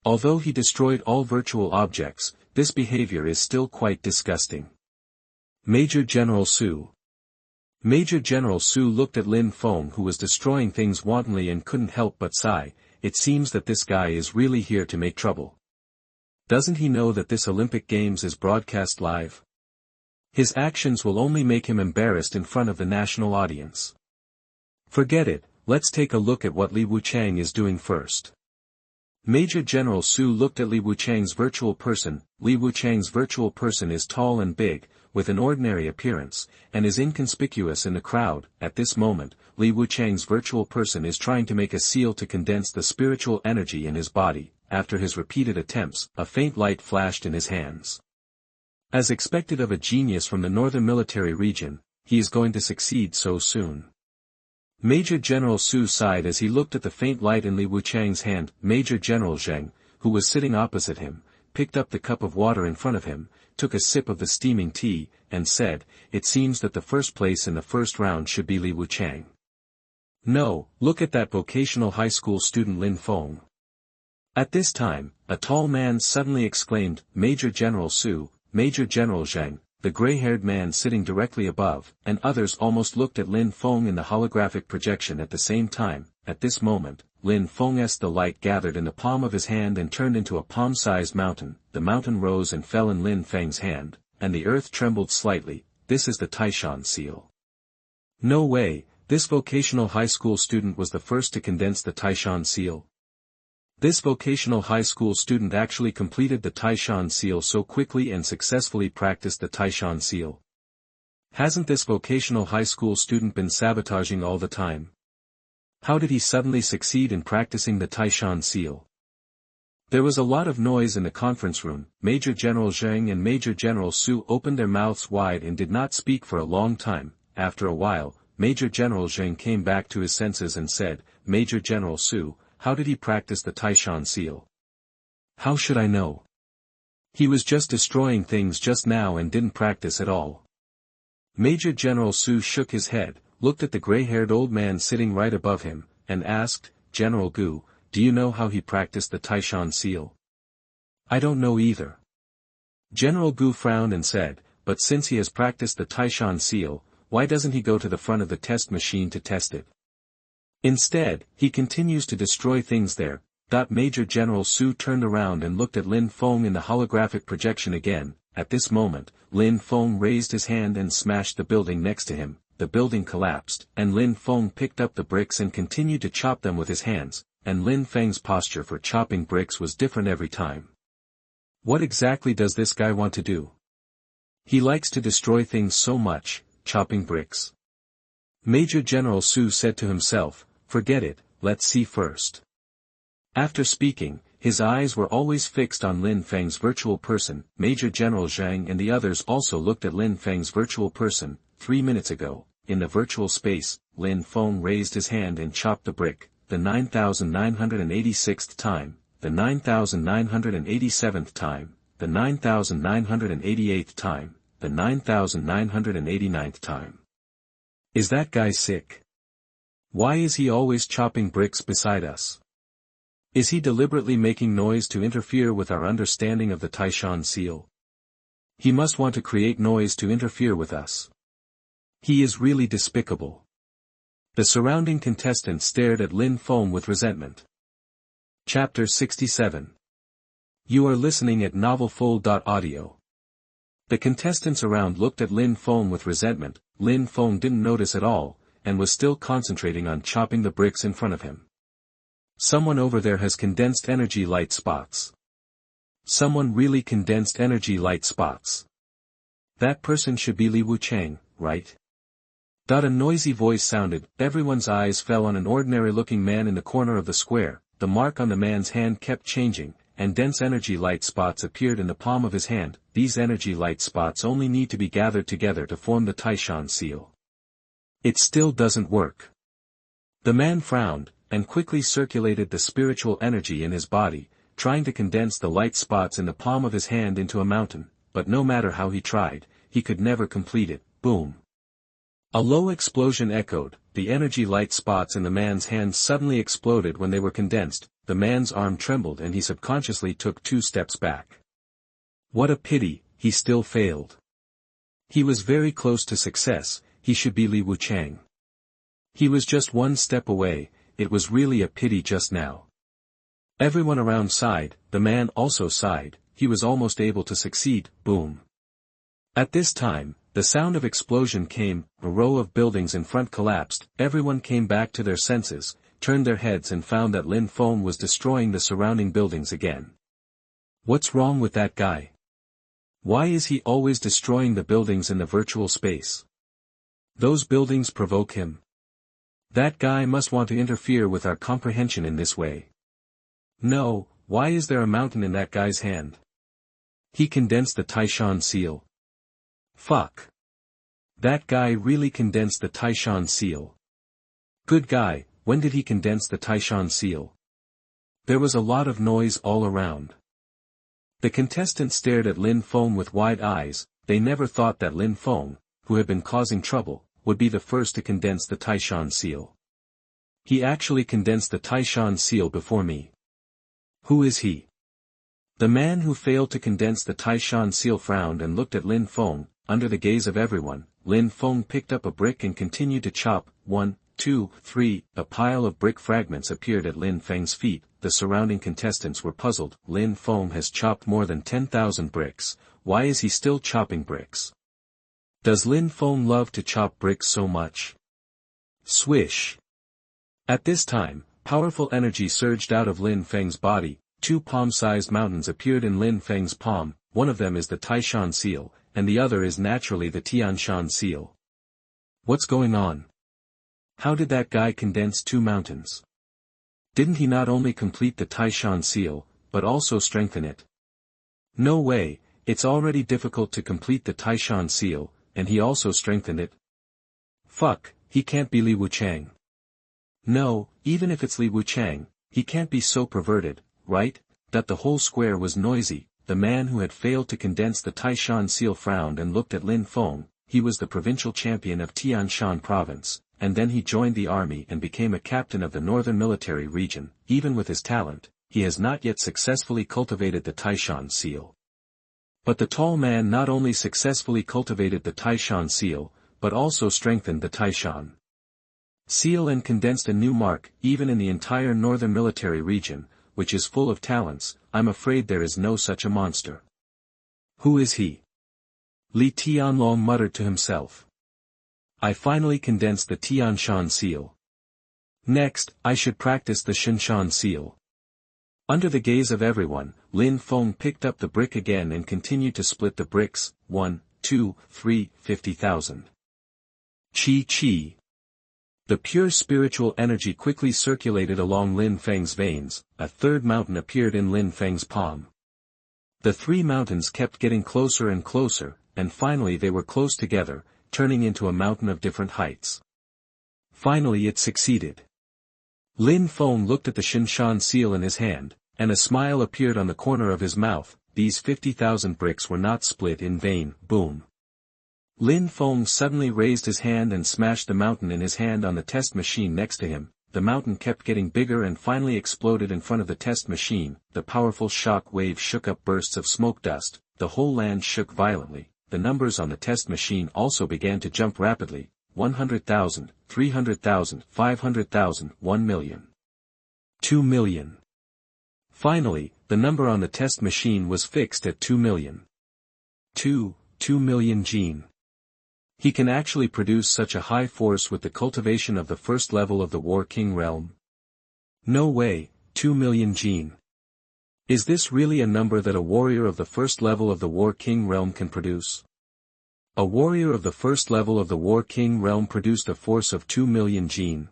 Although he destroyed all virtual objects, this behavior is still quite disgusting." Major General Su. Major General Su looked at Lin Feng, who was destroying things wantonly, and couldn't help but sigh. It seems that this guy is really here to make trouble. Doesn't he know that this Olympic Games is broadcast live? His actions will only make him embarrassed in front of the national audience. Forget it, let's take a look at what Li Wuchang is doing first. Major General Su looked at Li Wuchang's virtual person. Li Wuchang's virtual person is tall and big, with an ordinary appearance, and is inconspicuous in the crowd. At this moment, Li Wuchang's virtual person is trying to make a seal to condense the spiritual energy in his body. After his repeated attempts, a faint light flashed in his hands. As expected of a genius from the northern military region, he is going to succeed so soon. Major General Su sighed as he looked at the faint light in Li Wuchang's hand. Major General Zheng, who was sitting opposite him, picked up the cup of water in front of him, took a sip of the steaming tea, and said, "It seems that the first place in the first round should be Li Wuchang." "No, look at that vocational high school student Lin Feng." At this time, a tall man suddenly exclaimed, "Major General Su, Major General Zheng," the gray-haired man sitting directly above, and others almost looked at Lin Feng in the holographic projection at the same time. At this moment, Lin Feng's the light gathered in the palm of his hand and turned into a palm-sized mountain. The mountain rose and fell in Lin Feng's hand, and the earth trembled slightly. "This is the Taishan seal." "No way, this vocational high school student was the first to condense the Taishan seal." This vocational high school student actually completed the Taishan seal so quickly and successfully practiced the Taishan seal. Hasn't this vocational high school student been sabotaging all the time? How did he suddenly succeed in practicing the Taishan seal? There was a lot of noise in the conference room. Major General Zheng and Major General Su opened their mouths wide and did not speak for a long time. After a while, Major General Zheng came back to his senses and said, "Major General Su, how did he practice the Taishan seal?" "How should I know? He was just destroying things just now and didn't practice at all." Major General Su shook his head, looked at the gray-haired old man sitting right above him, and asked, "General Gu, do you know how he practiced the Taishan seal?" "I don't know either." General Gu frowned and said, "But since he has practiced the Taishan seal, why doesn't he go to the front of the test machine to test it? Instead, he continues to destroy things there." Major General Su turned around and looked at Lin Feng in the holographic projection again. At this moment, Lin Feng raised his hand and smashed the building next to him. The building collapsed, and Lin Feng picked up the bricks and continued to chop them with his hands, and Lin Feng's posture for chopping bricks was different every time. What exactly does this guy want to do? He likes to destroy things so much, chopping bricks. Major General Su said to himself, "Forget it, let's see first." After speaking, his eyes were always fixed on Lin Feng's virtual person. Major General Zhang and the others also looked at Lin Feng's virtual person. 3 minutes ago, in the virtual space, Lin Feng raised his hand and chopped the brick, the 9,986th time, the 9,987th time, the 9,988th time, the 9,989th time. Is that guy sick? Why is he always chopping bricks beside us? Is he deliberately making noise to interfere with our understanding of the Taishan seal? He must want to create noise to interfere with us. He is really despicable. The surrounding contestants stared at Lin Feng with resentment. Chapter 67. You are listening at novelfull.audio. The contestants around looked at Lin Feng with resentment. Lin Feng didn't notice at all, and was still concentrating on chopping the bricks in front of him. Someone over there has condensed energy light spots. Someone really condensed energy light spots. That person should be Li Wuchang, right? A noisy voice sounded. Everyone's eyes fell on an ordinary-looking man in the corner of the square. The mark on the man's hand kept changing, and dense energy light spots appeared in the palm of his hand. These energy light spots only need to be gathered together to form the Taishan seal. It still doesn't work. The man frowned, and quickly circulated the spiritual energy in his body, trying to condense the light spots in the palm of his hand into a mountain, but no matter how he tried, he could never complete it. Boom! A low explosion echoed. The energy light spots in the man's hand suddenly exploded when they were condensed. The man's arm trembled and he subconsciously took 2 steps back. What a pity, he still failed. He was very close to success. He should be Li Wuchang. He was just 1 step away. It was really a pity just now. Everyone around sighed. The man also sighed. He was almost able to succeed. Boom! At this time, the sound of explosion came. A row of buildings in front collapsed. Everyone came back to their senses, turned their heads and found that Lin Feng was destroying the surrounding buildings again. What's wrong with that guy? Why is he always destroying the buildings in the virtual space? Those buildings provoke him. That guy must want to interfere with our comprehension in this way. No, why is there a mountain in that guy's hand? He condensed the Taishan seal. Fuck. That guy really condensed the Taishan seal. Good guy, when did he condense the Taishan seal? There was a lot of noise all around. The contestants stared at Lin Feng with wide eyes. They never thought that Lin Feng, who had been causing trouble, would be the first to condense the Taishan seal. He actually condensed the Taishan seal before me. Who is he? The man who failed to condense the Taishan seal frowned and looked at Lin Feng. Under the gaze of everyone, Lin Feng picked up a brick and continued to chop. 1, 2, 3, a pile of brick fragments appeared at Lin Feng's feet. The surrounding contestants were puzzled. Lin Feng has chopped more than 10,000 bricks. Why is he still chopping bricks? Does Lin Feng love to chop bricks so much? Swish. At this time, powerful energy surged out of Lin Feng's body. 2 palm-sized mountains appeared in Lin Feng's palm. One of them is the Taishan seal, and the other is naturally the Tianshan seal. What's going on? How did that guy condense 2 mountains? Didn't he not only complete the Taishan seal, but also strengthen it? No way, it's already difficult to complete the Taishan seal, and he also strengthened it. Fuck, he can't be Li Wuchang. No, even if it's Li Wuchang, he can't be so perverted, right? That the whole square was noisy. The man who had failed to condense the Taishan seal frowned and looked at Lin Feng. He was the provincial champion of Tianshan province, and then he joined the army and became a captain of the northern military region. Even with his talent, he has not yet successfully cultivated the Taishan seal. But the tall man not only successfully cultivated the Taishan seal, but also strengthened the Taishan seal and condensed a new mark, even in the entire northern military region, which is full of talents. I'm afraid there is no such a monster. Who is he? Li Tianlong muttered to himself. I finally condensed the Tianshan seal. Next, I should practice the Shinshan seal. Under the gaze of everyone, Lin Feng picked up the brick again and continued to split the bricks. 1, 2, 3, 50,000. Chi. The pure spiritual energy quickly circulated along Lin Feng's veins. A third mountain appeared in Lin Feng's palm. The 3 mountains kept getting closer and closer, and finally they were close together, turning into a mountain of different heights. Finally it succeeded. Lin Feng looked at the Shinshan seal in his hand, and a smile appeared on the corner of his mouth. These 50,000 bricks were not split in vain. Boom. Lin Feng suddenly raised his hand and smashed the mountain in his hand on the test machine next to him. The mountain kept getting bigger and finally exploded in front of the test machine. The powerful shock wave shook up bursts of smoke dust. The whole land shook violently. The numbers on the test machine also began to jump rapidly. 100,000, 300,000, 500,000, 1 million. 2 million. Finally, the number on the test machine was fixed at 2 million. 2 million gene. He can actually produce such a high force with the cultivation of the first level of the War King realm. No way, 2 million gene. Is this really a number that a warrior of the first level of the War King realm can produce? A warrior of the first level of the War King realm produced a force of 2 million gene.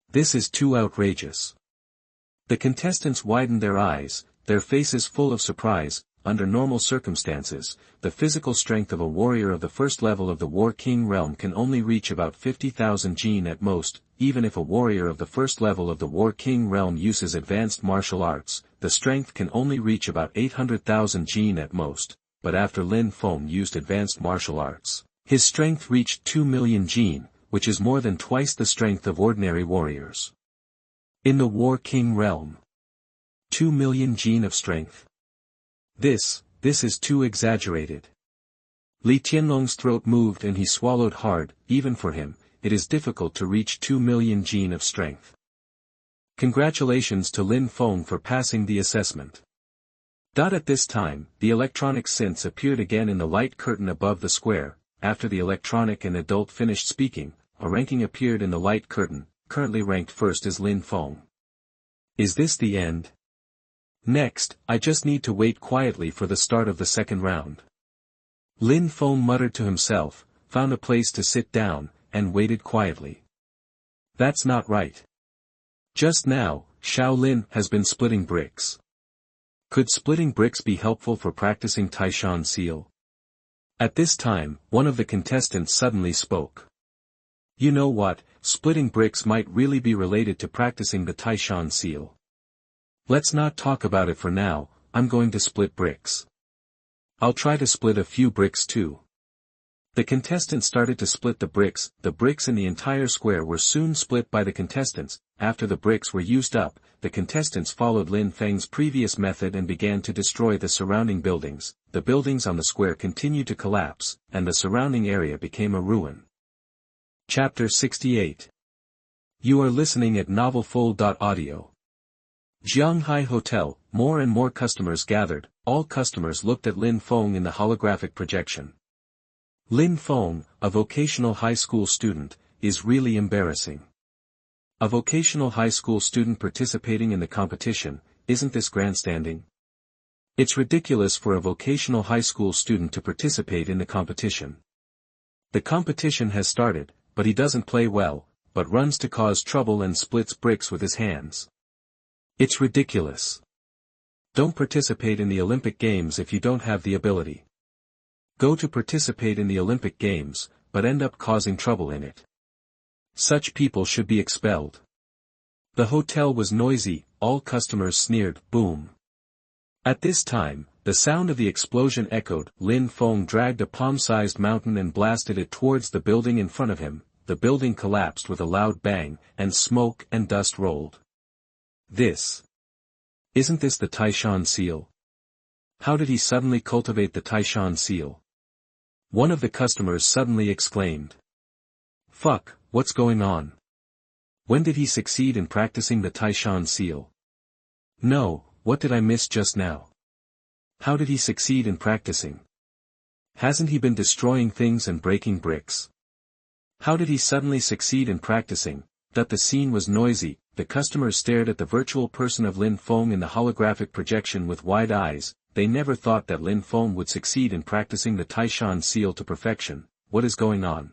This is too outrageous. The contestants widened their eyes, their faces full of surprise. Under normal circumstances, the physical strength of a warrior of the first level of the War King realm can only reach about 50,000 gene at most. Even if a warrior of the first level of the War King realm uses advanced martial arts, the strength can only reach about 800,000 gene at most. But after Lin Feng used advanced martial arts, his strength reached 2 million gene, which is more than twice the strength of ordinary warriors. In the War King realm, 2 million gene of strength. This is too exaggerated. Li Tianlong's throat moved and he swallowed hard. Even for him, it is difficult to reach 2 million gene of strength. Congratulations to Lin Feng for passing the assessment. At this time, the electronic synths appeared again in the light curtain above the square. After the electronic and adult finished speaking, a ranking appeared in the light curtain. Currently ranked first is Lin Feng. Is this the end? Next, I just need to wait quietly for the start of the second round. Lin Feng muttered to himself, found a place to sit down, and waited quietly. That's not right. Just now, Shaolin has been splitting bricks. Could splitting bricks be helpful for practicing Taishan seal? At this time, one of the contestants suddenly spoke. You know what, splitting bricks might really be related to practicing the Taishan seal. Let's not talk about it for now, I'm going to split bricks. I'll try to split a few bricks too. The contestant started to split the bricks in the entire square were soon split by the contestants. After the bricks were used up, the contestants followed Lin Feng's previous method and began to destroy the surrounding buildings. The buildings on the square continued to collapse, and the surrounding area became a ruin. Chapter 68. You are listening at novelfull.audio. Jianghai Hotel, more and more customers gathered. All customers looked at Lin Feng in the holographic projection. Lin Feng, a vocational high school student, is really embarrassing. A vocational high school student participating in the competition, isn't this grandstanding? It's ridiculous for a vocational high school student to participate in the competition. The competition has started, but he doesn't play well, but runs to cause trouble and splits bricks with his hands. It's ridiculous. Don't participate in the Olympic Games if you don't have the ability. Go to participate in the Olympic Games, but end up causing trouble in it. Such people should be expelled. The hotel was noisy, all customers sneered, boom. At this time, the sound of the explosion echoed. Lin Feng dragged a palm-sized mountain and blasted it towards the building in front of him. The building collapsed with a loud bang, and smoke and dust rolled. Isn't this the Taishan seal? How did he suddenly cultivate the Taishan seal? One of the customers suddenly exclaimed. Fuck, what's going on? When did he succeed in practicing the Taishan seal? No, what did I miss just now? How did he succeed in practicing? Hasn't he been destroying things and breaking bricks? How did he suddenly succeed in practicing? That the scene was noisy. The customers stared at the virtual person of Lin Feng in the holographic projection with wide eyes. They never thought that Lin Feng would succeed in practicing the Taishan seal to perfection. What is going on?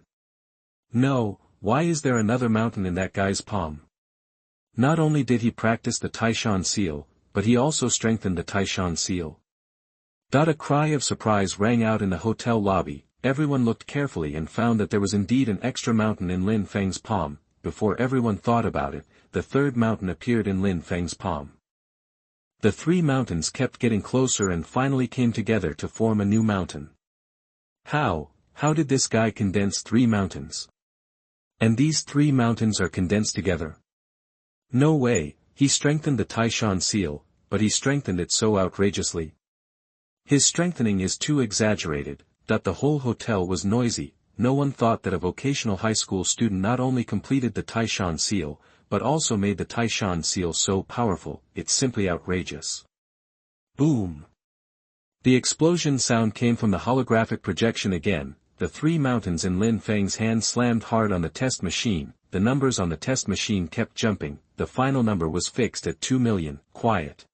No, why is there another mountain in that guy's palm? Not only did he practice the Taishan seal, but he also strengthened the Taishan seal. A cry of surprise rang out in the hotel lobby. Everyone looked carefully and found that there was indeed an extra mountain in Lin Feng's palm. Before everyone thought about it, the third mountain appeared in Lin Feng's palm. The three mountains kept getting closer and finally came together to form a new mountain. How did this guy condense three mountains? And these three mountains are condensed together? No way, he strengthened the Taishan seal, but he strengthened it so outrageously. His strengthening is too exaggerated. The whole hotel was noisy. No one thought that a vocational high school student not only completed the Taishan seal, but also made the Taishan seal so powerful. It's simply outrageous. Boom! The explosion sound came from the holographic projection again. The three mountains in Lin Feng's hand slammed hard on the test machine. The numbers on the test machine kept jumping. The final number was fixed at 2 million. Quiet.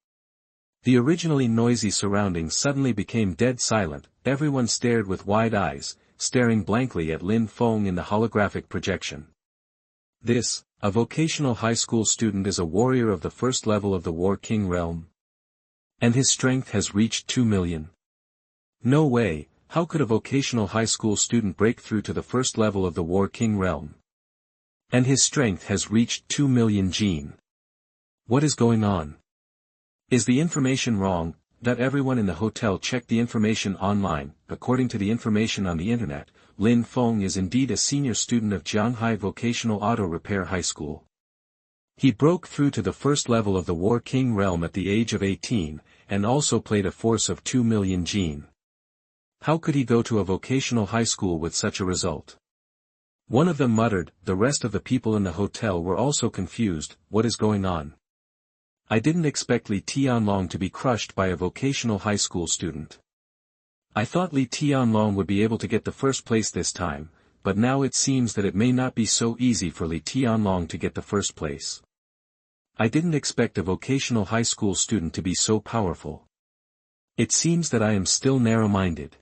The originally noisy surroundings suddenly became dead silent. Everyone stared with wide eyes, staring blankly at Lin Feng in the holographic projection. A vocational high school student is a warrior of the first level of the War King realm. And his strength has reached 2 million. No way, how could a vocational high school student break through to the first level of the War King realm? And his strength has reached 2 million gene. What is going on? Is the information wrong? Everyone in the hotel checked the information online. According to the information on the internet, Lin Feng is indeed a senior student of Jianghai Vocational Auto Repair High School. He broke through to the first level of the War King realm at the age of 18, and also played a force of 2 million gene. How could he go to a vocational high school with such a result? One of them muttered. The rest of the people in the hotel were also confused. What is going on? I didn't expect Li Tianlong to be crushed by a vocational high school student. I thought Li Tianlong would be able to get the first place this time, but now it seems that it may not be so easy for Li Tianlong to get the first place. I didn't expect a vocational high school student to be so powerful. It seems that I am still narrow-minded.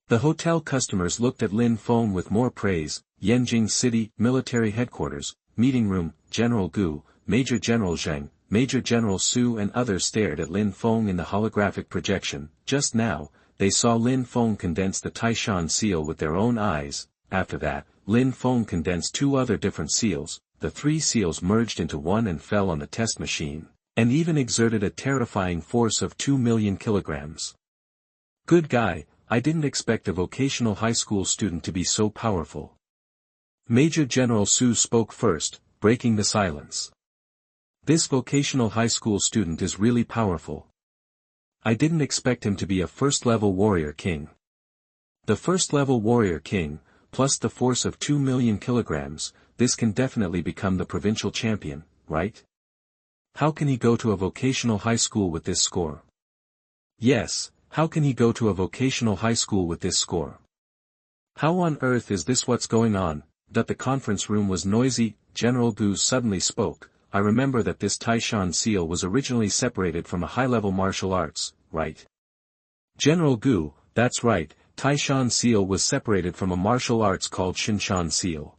The hotel customers looked at Lin Feng with more praise. Yanjing City, Military Headquarters, Meeting Room, General Gu, Major General Zheng, Major General Su and others stared at Lin Feng in the holographic projection. Just now, they saw Lin Feng condense the Taishan seal with their own eyes. After that, Lin Feng condensed two other different seals. The three seals merged into one and fell on the test machine, and even exerted a terrifying force of 2 million kilograms. Good guy, I didn't expect a vocational high school student to be so powerful. Major General Su spoke first, breaking the silence. This vocational high school student is really powerful. I didn't expect him to be a first-level warrior king. The first-level warrior king, plus the force of 2 million kilograms, this can definitely become the provincial champion, right? How can he go to a vocational high school with this score? Yes, how can he go to a vocational high school with this score? How on earth is this what's going on? That the conference room was noisy. General Gu suddenly spoke. I remember that this Taishan seal was originally separated from a high-level martial arts, right? General Gu, that's right, Taishan seal was separated from a martial arts called Xinshan seal.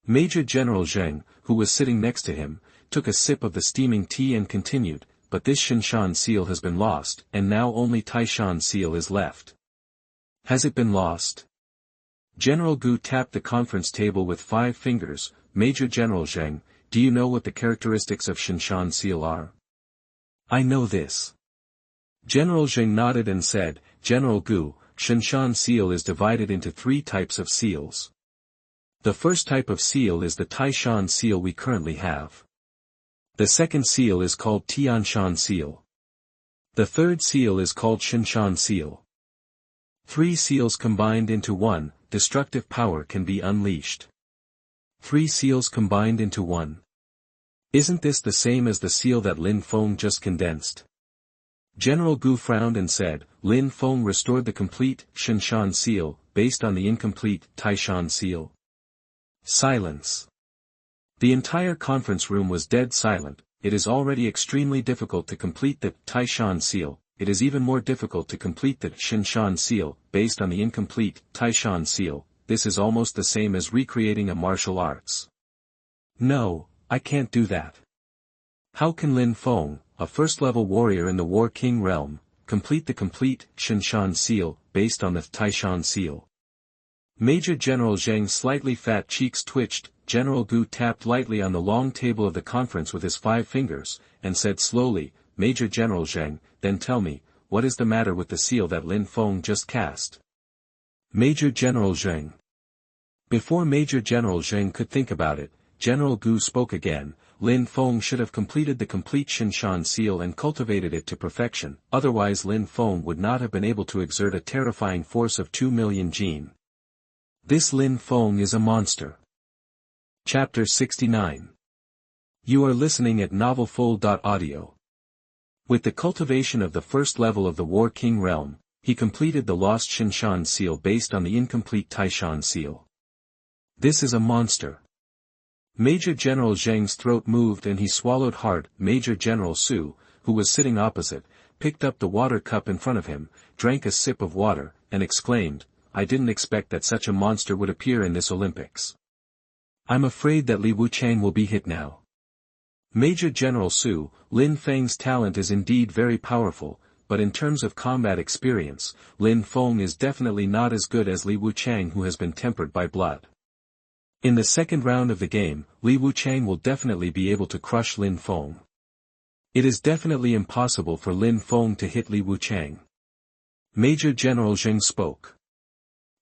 Major General Zheng, who was sitting next to him, took a sip of the steaming tea and continued, but this Xinshan seal has been lost, and now only Taishan seal is left. Has it been lost? General Gu tapped the conference table with 5 fingers. Major General Zheng, do you know what the characteristics of Xinshan seal are? I know this. General Zheng nodded and said, General Gu, Xinshan seal is divided into 3 types of seals. The first type of seal is the Taishan seal we currently have. The second seal is called Tianshan seal. The third seal is called Xinshan seal. 3 seals combined into one, destructive power can be unleashed. 3 seals combined into one. Isn't this the same as the seal that Lin Feng just condensed? General Gu frowned and said, Lin Feng restored the complete Xinshan seal, based on the incomplete Taishan seal. Silence. The entire conference room was dead silent. It is already extremely difficult to complete the Taishan seal. It is even more difficult to complete the Xinshan seal, based on the incomplete Taishan seal. This is almost the same as recreating a martial arts. No, I can't do that. How can Lin Feng, a first-level warrior in the War King realm, complete the complete Xinshan seal, based on the Taishan seal? Major General Zheng's slightly fat cheeks twitched. General Gu tapped lightly on the long table of the conference with his 5 fingers, and said slowly, Major General Zheng, then tell me, what is the matter with the seal that Lin Feng just cast? Major General Zheng. Before Major General Zheng could think about it, General Gu spoke again. Lin Feng should have completed the complete Xinshan seal and cultivated it to perfection, otherwise Lin Feng would not have been able to exert a terrifying force of 2 million jin. This Lin Feng is a monster. Chapter 69. You are listening at novelfull.audio. With the cultivation of the first level of the War King realm, he completed the lost Xinshan seal based on the incomplete Taishan seal. This is a monster. Major General Zheng's throat moved and he swallowed hard. Major General Su, who was sitting opposite, picked up the water cup in front of him, drank a sip of water, and exclaimed, I didn't expect that such a monster would appear in this Olympics. I'm afraid that Li Wuchang will be hit now. Major General Su, Lin Feng's talent is indeed very powerful, but in terms of combat experience, Lin Feng is definitely not as good as Li Wuchang, who has been tempered by blood. In the second round of the game, Li Wuchang will definitely be able to crush Lin Feng. It is definitely impossible for Lin Feng to hit Li Wuchang. Major General Zheng spoke.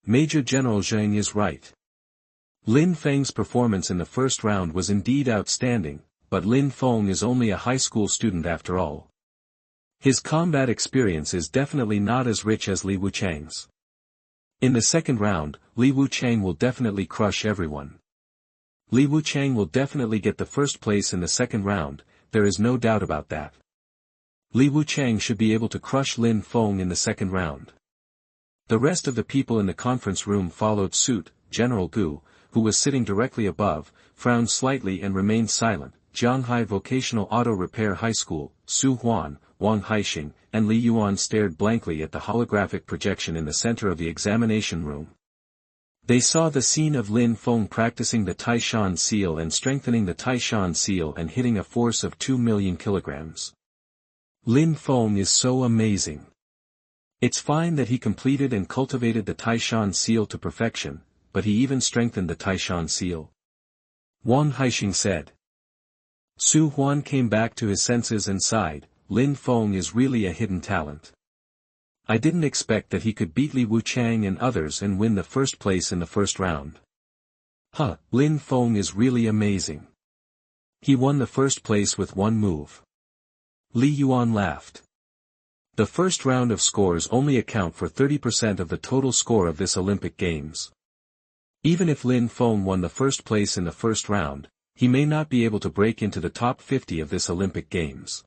Major General Zheng is right. Lin Feng's performance in the first round was indeed outstanding, but Lin Feng is only a high school student after all. His combat experience is definitely not as rich as Li Wuchang's. In the second round, Li Wuchang will definitely crush everyone. Li Wuchang will definitely get the first place in the second round, there is no doubt about that. Li Wuchang should be able to crush Lin Feng in the second round. The rest of the people in the conference room followed suit. General Gu, who was sitting directly above, frowned slightly and remained silent. Jianghai Vocational Auto Repair High School, Su Huan, Wang Haixing, and Li Yuan stared blankly at the holographic projection in the center of the examination room. They saw the scene of Lin Feng practicing the Taishan seal and strengthening the Taishan seal and hitting a force of 2 million kilograms. Lin Feng is so amazing. It's fine that he completed and cultivated the Taishan seal to perfection, but he even strengthened the Taishan seal. Wang Haixing said. Su Huan came back to his senses and sighed, Lin Feng is really a hidden talent. I didn't expect that he could beat Li Wuchang and others and win the first place in the first round. Lin Feng is really amazing. He won the first place with one move. Li Yuan laughed. The first round of scores only account for 30% of the total score of this Olympic Games. Even if Lin Feng won the first place in the first round, he may not be able to break into the top 50 of this Olympic Games.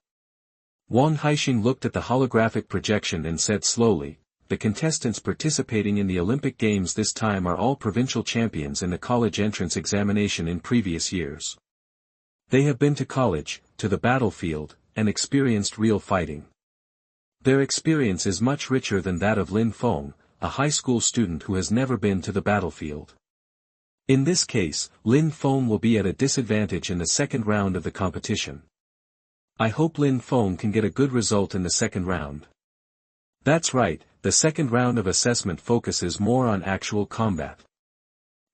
Wang Haixing looked at the holographic projection and said slowly, the contestants participating in the Olympic Games this time are all provincial champions in the college entrance examination in previous years. They have been to college, to the battlefield, and experienced real fighting. Their experience is much richer than that of Lin Feng, a high school student who has never been to the battlefield. In this case, Lin Feng will be at a disadvantage in the second round of the competition. I hope Lin Feng can get a good result in the second round. That's right, the second round of assessment focuses more on actual combat.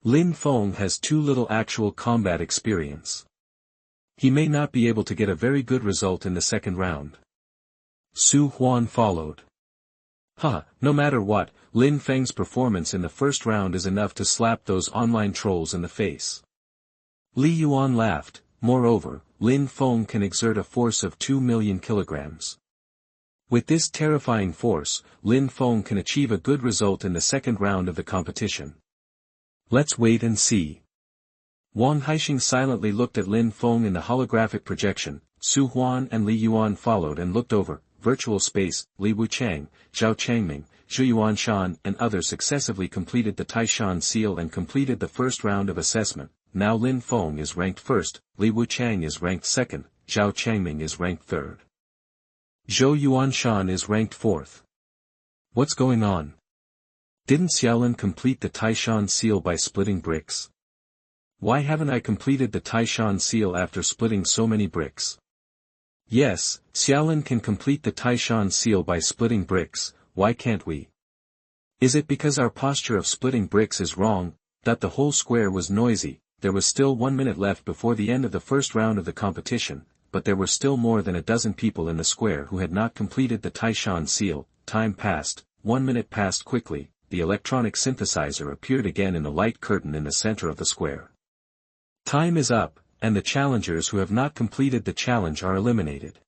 Lin Feng has too little actual combat experience. He may not be able to get a very good result in the second round. Su Huan followed. No matter what, Lin Feng's performance in the first round is enough to slap those online trolls in the face. Li Yuan laughed, moreover, Lin Feng can exert a force of 2 million kilograms. With this terrifying force, Lin Feng can achieve a good result in the second round of the competition. Let's wait and see. Wang Haixing silently looked at Lin Feng in the holographic projection. Su Huan and Li Yuan followed and looked over. Virtual space, Li Wuchang, Zhao Changming, Zhu Yuanshan and others successively completed the Taishan seal and completed the first round of assessment. Now Lin Feng is ranked first, Li Wuchang is ranked second, Zhao Changming is ranked third. Zhou Yuanshan is ranked fourth. What's going on? Didn't Qilin complete the Taishan seal by splitting bricks? Why haven't I completed the Taishan seal after splitting so many bricks? Yes, Qilin can complete the Taishan seal by splitting bricks, why can't we? Is it because our posture of splitting bricks is wrong, that the whole square was noisy? There was still 1 minute left before the end of the first round of the competition, but there were still more than a dozen people in the square who had not completed the Taishan seal. Time passed, 1 minute passed quickly, the electronic synthesizer appeared again in the light curtain in the center of the square. Time is up, and the challengers who have not completed the challenge are eliminated.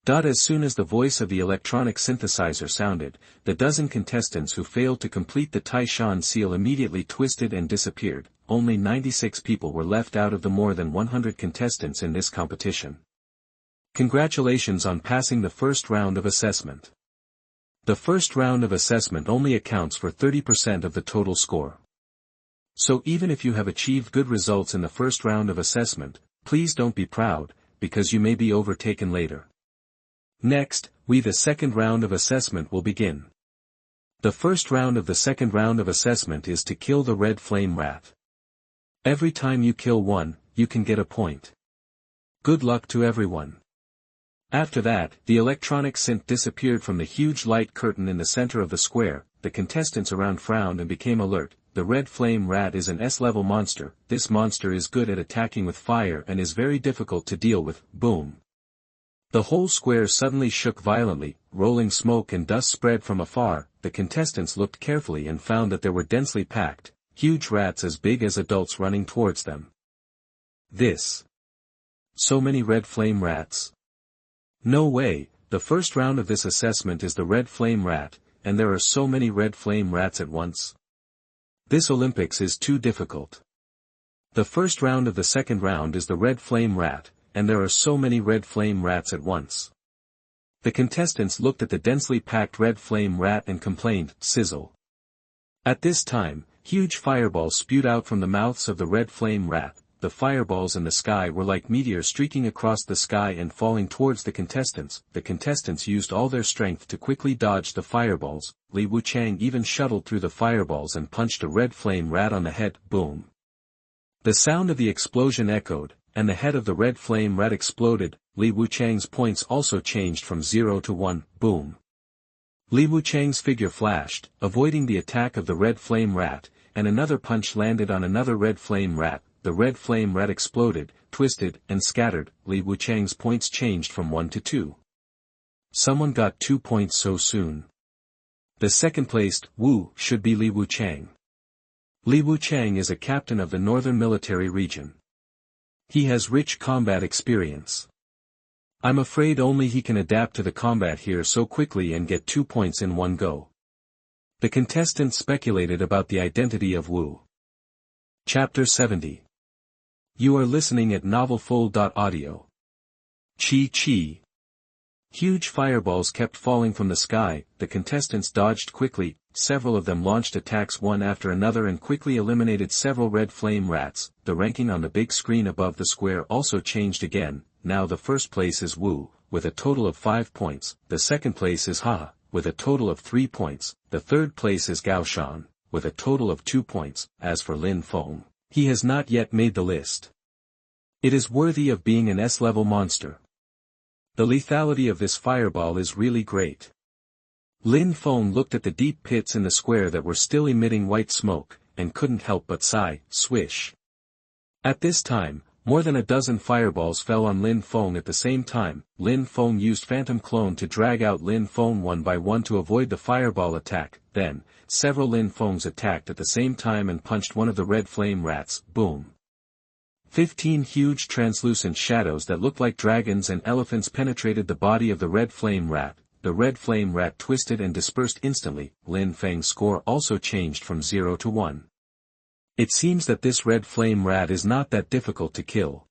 As soon as the voice of the electronic synthesizer sounded, the dozen contestants who failed to complete the Taishan seal immediately twisted and disappeared. Only 96 people were left out of the more than 100 contestants in this competition. Congratulations on passing the first round of assessment. The first round of assessment only accounts for 30% of the total score. So even if you have achieved good results in the first round of assessment, please don't be proud, because you may be overtaken later. Next, the second round of assessment will begin. The first round of the second round of assessment is to kill the red flame rat. Every time you kill one, you can get a point. Good luck to everyone. After that, the electronic synth disappeared from the huge light curtain in the center of the square. The contestants around frowned and became alert. The red flame rat is an S-level monster. This monster is good at attacking with fire and is very difficult to deal with. Boom. The whole square suddenly shook violently, rolling smoke and dust spread from afar. The contestants looked carefully and found that there were densely packed, huge rats as big as adults running towards them. So many red flame rats. No way, the first round of this assessment is the red flame rat, and there are so many red flame rats at once. This Olympics is too difficult. The first round of the second round is the red flame rat, and there are so many red flame rats at once. The contestants looked at the densely packed red flame rat and complained, sizzle. At this time, huge fireballs spewed out from the mouths of the red flame rat. the fireballs in the sky were like meteors streaking across the sky and falling towards the contestants. The contestants used all their strength to quickly dodge the fireballs. Li Wuchang even shuttled through the fireballs and punched a red flame rat on the head. Boom! The sound of the explosion echoed, and the head of the red flame rat exploded. Li Wuchang's points also changed from 0 to 1. Boom! Li Wuchang's figure flashed, avoiding the attack of the red flame rat, and another punch landed on another red flame rat. The red flame rat exploded, twisted, and scattered. Li Wuchang's points changed from 1 to 2. Someone got 2 points so soon. The second-placed Wu should be Li Wuchang. Li Wuchang is a captain of the Northern Military Region. He has rich combat experience. I'm afraid only he can adapt to the combat here so quickly and get 2 points in one go. The contestants speculated about the identity of Wu. Chapter 70. You are listening at novelfull.audio. Chi. Huge fireballs kept falling from the sky. The contestants dodged quickly. Several of them launched attacks one after another and quickly eliminated several red flame rats. The ranking on the big screen above the square also changed again. Now the first place is Wu, with a total of 5 points. The second place is Ha, with a total of 3 points. The third place is Gao Shan, with a total of 2 points. As for Lin Feng, he has not yet made the list. It is worthy of being an S-level monster. The lethality of this fireball is really great. Lin Feng looked at the deep pits in the square that were still emitting white smoke, and couldn't help but sigh. Swish. At this time, more than a dozen fireballs fell on Lin Feng at the same time. Lin Feng used Phantom Clone to drag out Lin Feng one by one to avoid the fireball attack. Then, several Lin Fengs attacked at the same time and punched one of the red flame rats. Boom! 15 huge translucent shadows that looked like dragons and elephants penetrated the body of the red flame rat. The red flame rat twisted and dispersed instantly. Lin Feng's score also changed from 0 to 1. It seems that this red flame rat is not that difficult to kill.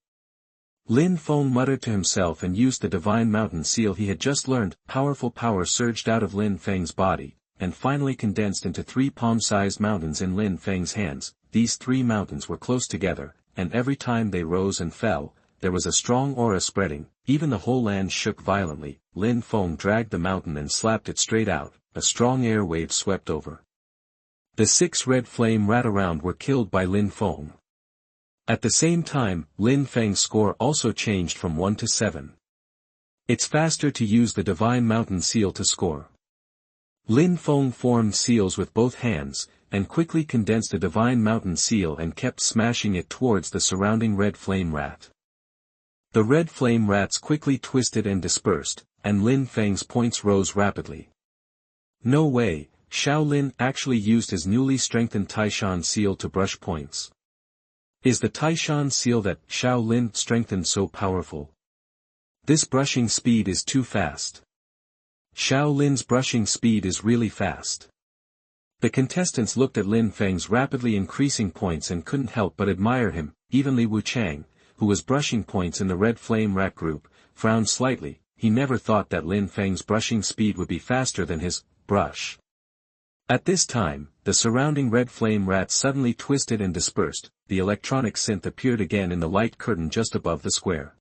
Lin Feng muttered to himself and used the divine mountain seal he had just learned. Powerful power surged out of Lin Feng's body, and finally condensed into 3 palm-sized mountains in Lin Feng's hands. These 3 mountains were close together, and every time they rose and fell, there was a strong aura spreading. Even the whole land shook violently. Lin Feng dragged the mountain and slapped it straight out. A strong air wave swept over. The 6 red flame rat around were killed by Lin Feng. At the same time, Lin Feng's score also changed from 1 to 7. It's faster to use the divine mountain seal to score. Lin Feng formed seals with both hands, and quickly condensed the divine mountain seal and kept smashing it towards the surrounding red flame rat. The red flame rats quickly twisted and dispersed, and Lin Feng's points rose rapidly. No way, Shaolin actually used his newly strengthened Taishan seal to brush points. Is the Taishan seal that Shaolin strengthened so powerful? This brushing speed is too fast. Shaolin's brushing speed is really fast. The contestants looked at Lin Feng's rapidly increasing points and couldn't help but admire him. Even Li Wuchang, who was brushing points in the red flame rat group, frowned slightly. He never thought that Lin Feng's brushing speed would be faster than his brush. At this time, the surrounding red flame rats suddenly twisted and dispersed. The electronic synth appeared again in the light curtain just above the square.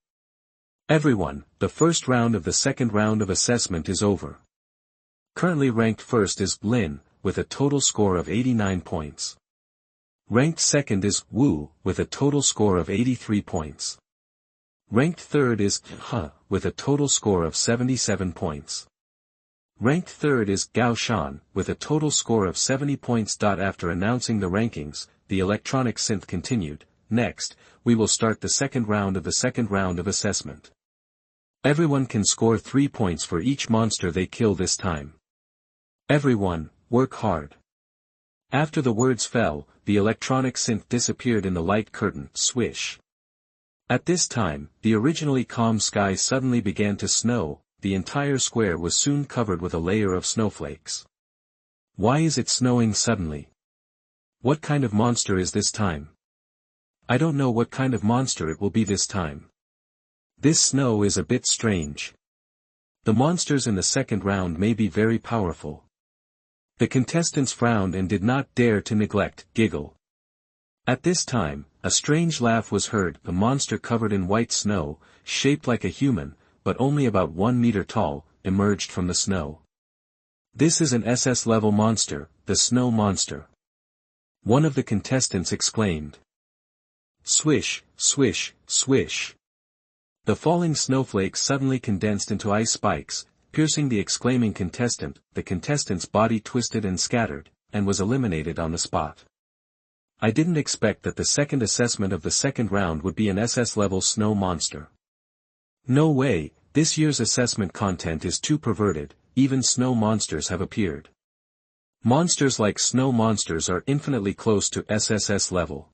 Everyone, the first round of the second round of assessment is over. Currently ranked first is Lin, with a total score of 89 points. Ranked second is Wu, with a total score of 83 points. Ranked third is Ha, with a total score of 77 points. Ranked third is Gao Shan, with a total score of 70 points. After announcing the rankings, the electronic synth continued. Next, we will start the second round of assessment. Everyone can score 3 points for each monster they kill this time. Everyone, work hard. After the words fell, the electronic synth disappeared in the light curtain. Swish. At this time, the originally calm sky suddenly began to snow. The entire square was soon covered with a layer of snowflakes. Why is it snowing suddenly? What kind of monster is this time? I don't know what kind of monster it will be this time. This snow is a bit strange. The monsters in the second round may be very powerful. The contestants frowned and did not dare to neglect. Giggle. At this time, a strange laugh was heard. The monster covered in white snow, shaped like a human, but only about 1 meter tall, emerged from the snow. "This is an SS-level monster, the snow monster," one of the contestants exclaimed. Swish, swish, swish. The falling snowflakes suddenly condensed into ice spikes, piercing the exclaiming contestant. The contestant's body twisted and scattered, and was eliminated on the spot. I didn't expect that the second assessment of the second round would be an SS-level snow monster. No way, this year's assessment content is too perverted, even snow monsters have appeared. Monsters like snow monsters are infinitely close to SSS level.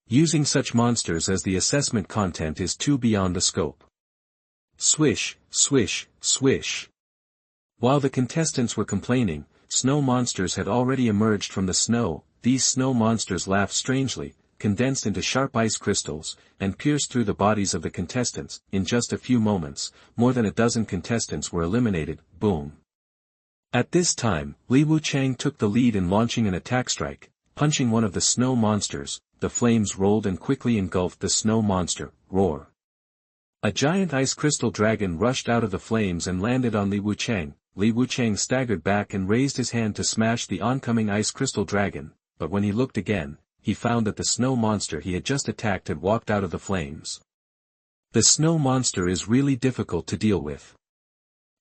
Using such monsters as the assessment content is too beyond the scope. Swish, swish, swish. While the contestants were complaining, snow monsters had already emerged from the snow. These snow monsters laughed strangely, condensed into sharp ice crystals, and pierced through the bodies of the contestants. In just a few moments, more than a dozen contestants were eliminated. Boom. At this time, Li Wuchang took the lead in launching an attack strike, punching one of the snow monsters. The flames rolled and quickly engulfed the snow monster. Roar. A giant ice crystal dragon rushed out of the flames and landed on Li Wuchang. Li Wuchang staggered back and raised his hand to smash the oncoming ice crystal dragon, but when he looked again, he found that the snow monster he had just attacked had walked out of the flames. The snow monster is really difficult to deal with.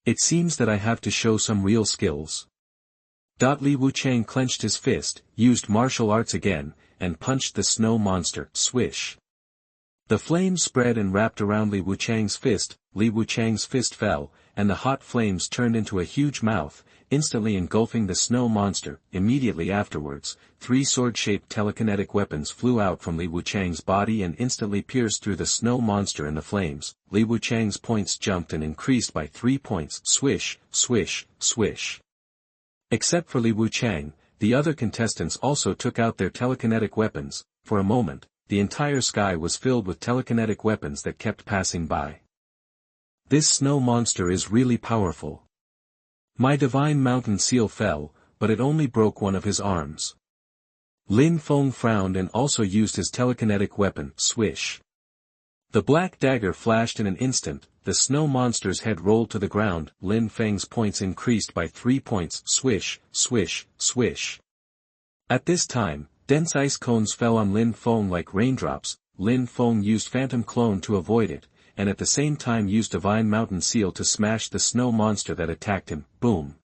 It seems that I have to show some real skills. Li Wuchang clenched his fist, used martial arts again, and punched the snow monster. Swish. The flames spread and wrapped around Li Wuchang's fist. Li Wuchang's fist fell, and the hot flames turned into a huge mouth, instantly engulfing the snow monster. Immediately afterwards, 3 sword-shaped telekinetic weapons flew out from Li Wuchang's body and instantly pierced through the snow monster and the flames. Li Wuchang's points jumped and increased by 3 points. Swish, swish, swish. Except for Li Wuchang, the other contestants also took out their telekinetic weapons. For a moment, the entire sky was filled with telekinetic weapons that kept passing by. This snow monster is really powerful. My divine mountain seal fell, but it only broke one of his arms. Lin Feng frowned and also used his telekinetic weapon. Swish. The black dagger flashed in an instant. The snow monster's head rolled to the ground. Lin Feng's points increased by 3 points. Swish, swish, swish. At this time, dense ice cones fell on Lin Feng like raindrops. Lin Feng used Phantom Clone to avoid it, and at the same time used Divine Mountain Seal to smash the snow monster that attacked him. Boom.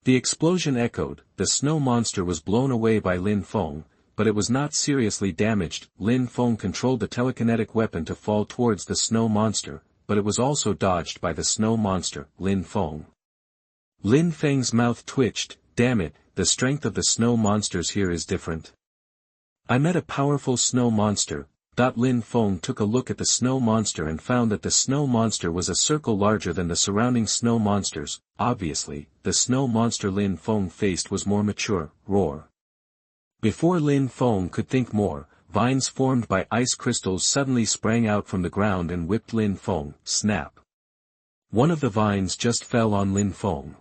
The explosion echoed. The snow monster was blown away by Lin Feng, but it was not seriously damaged. Lin Feng controlled the telekinetic weapon to fall towards the snow monster, but it was also dodged by the snow monster. Lin Feng. Lin Feng's mouth twitched. Damn it, the strength of the snow monsters here is different. I met a powerful snow monster. Lin Feng took a look at the snow monster and found that the snow monster was a circle larger than the surrounding snow monsters. Obviously, the snow monster Lin Feng faced was more mature. Roar. Before Lin Feng could think more, vines formed by ice crystals suddenly sprang out from the ground and whipped Lin Feng. Snap. One of the vines just fell on Lin Feng.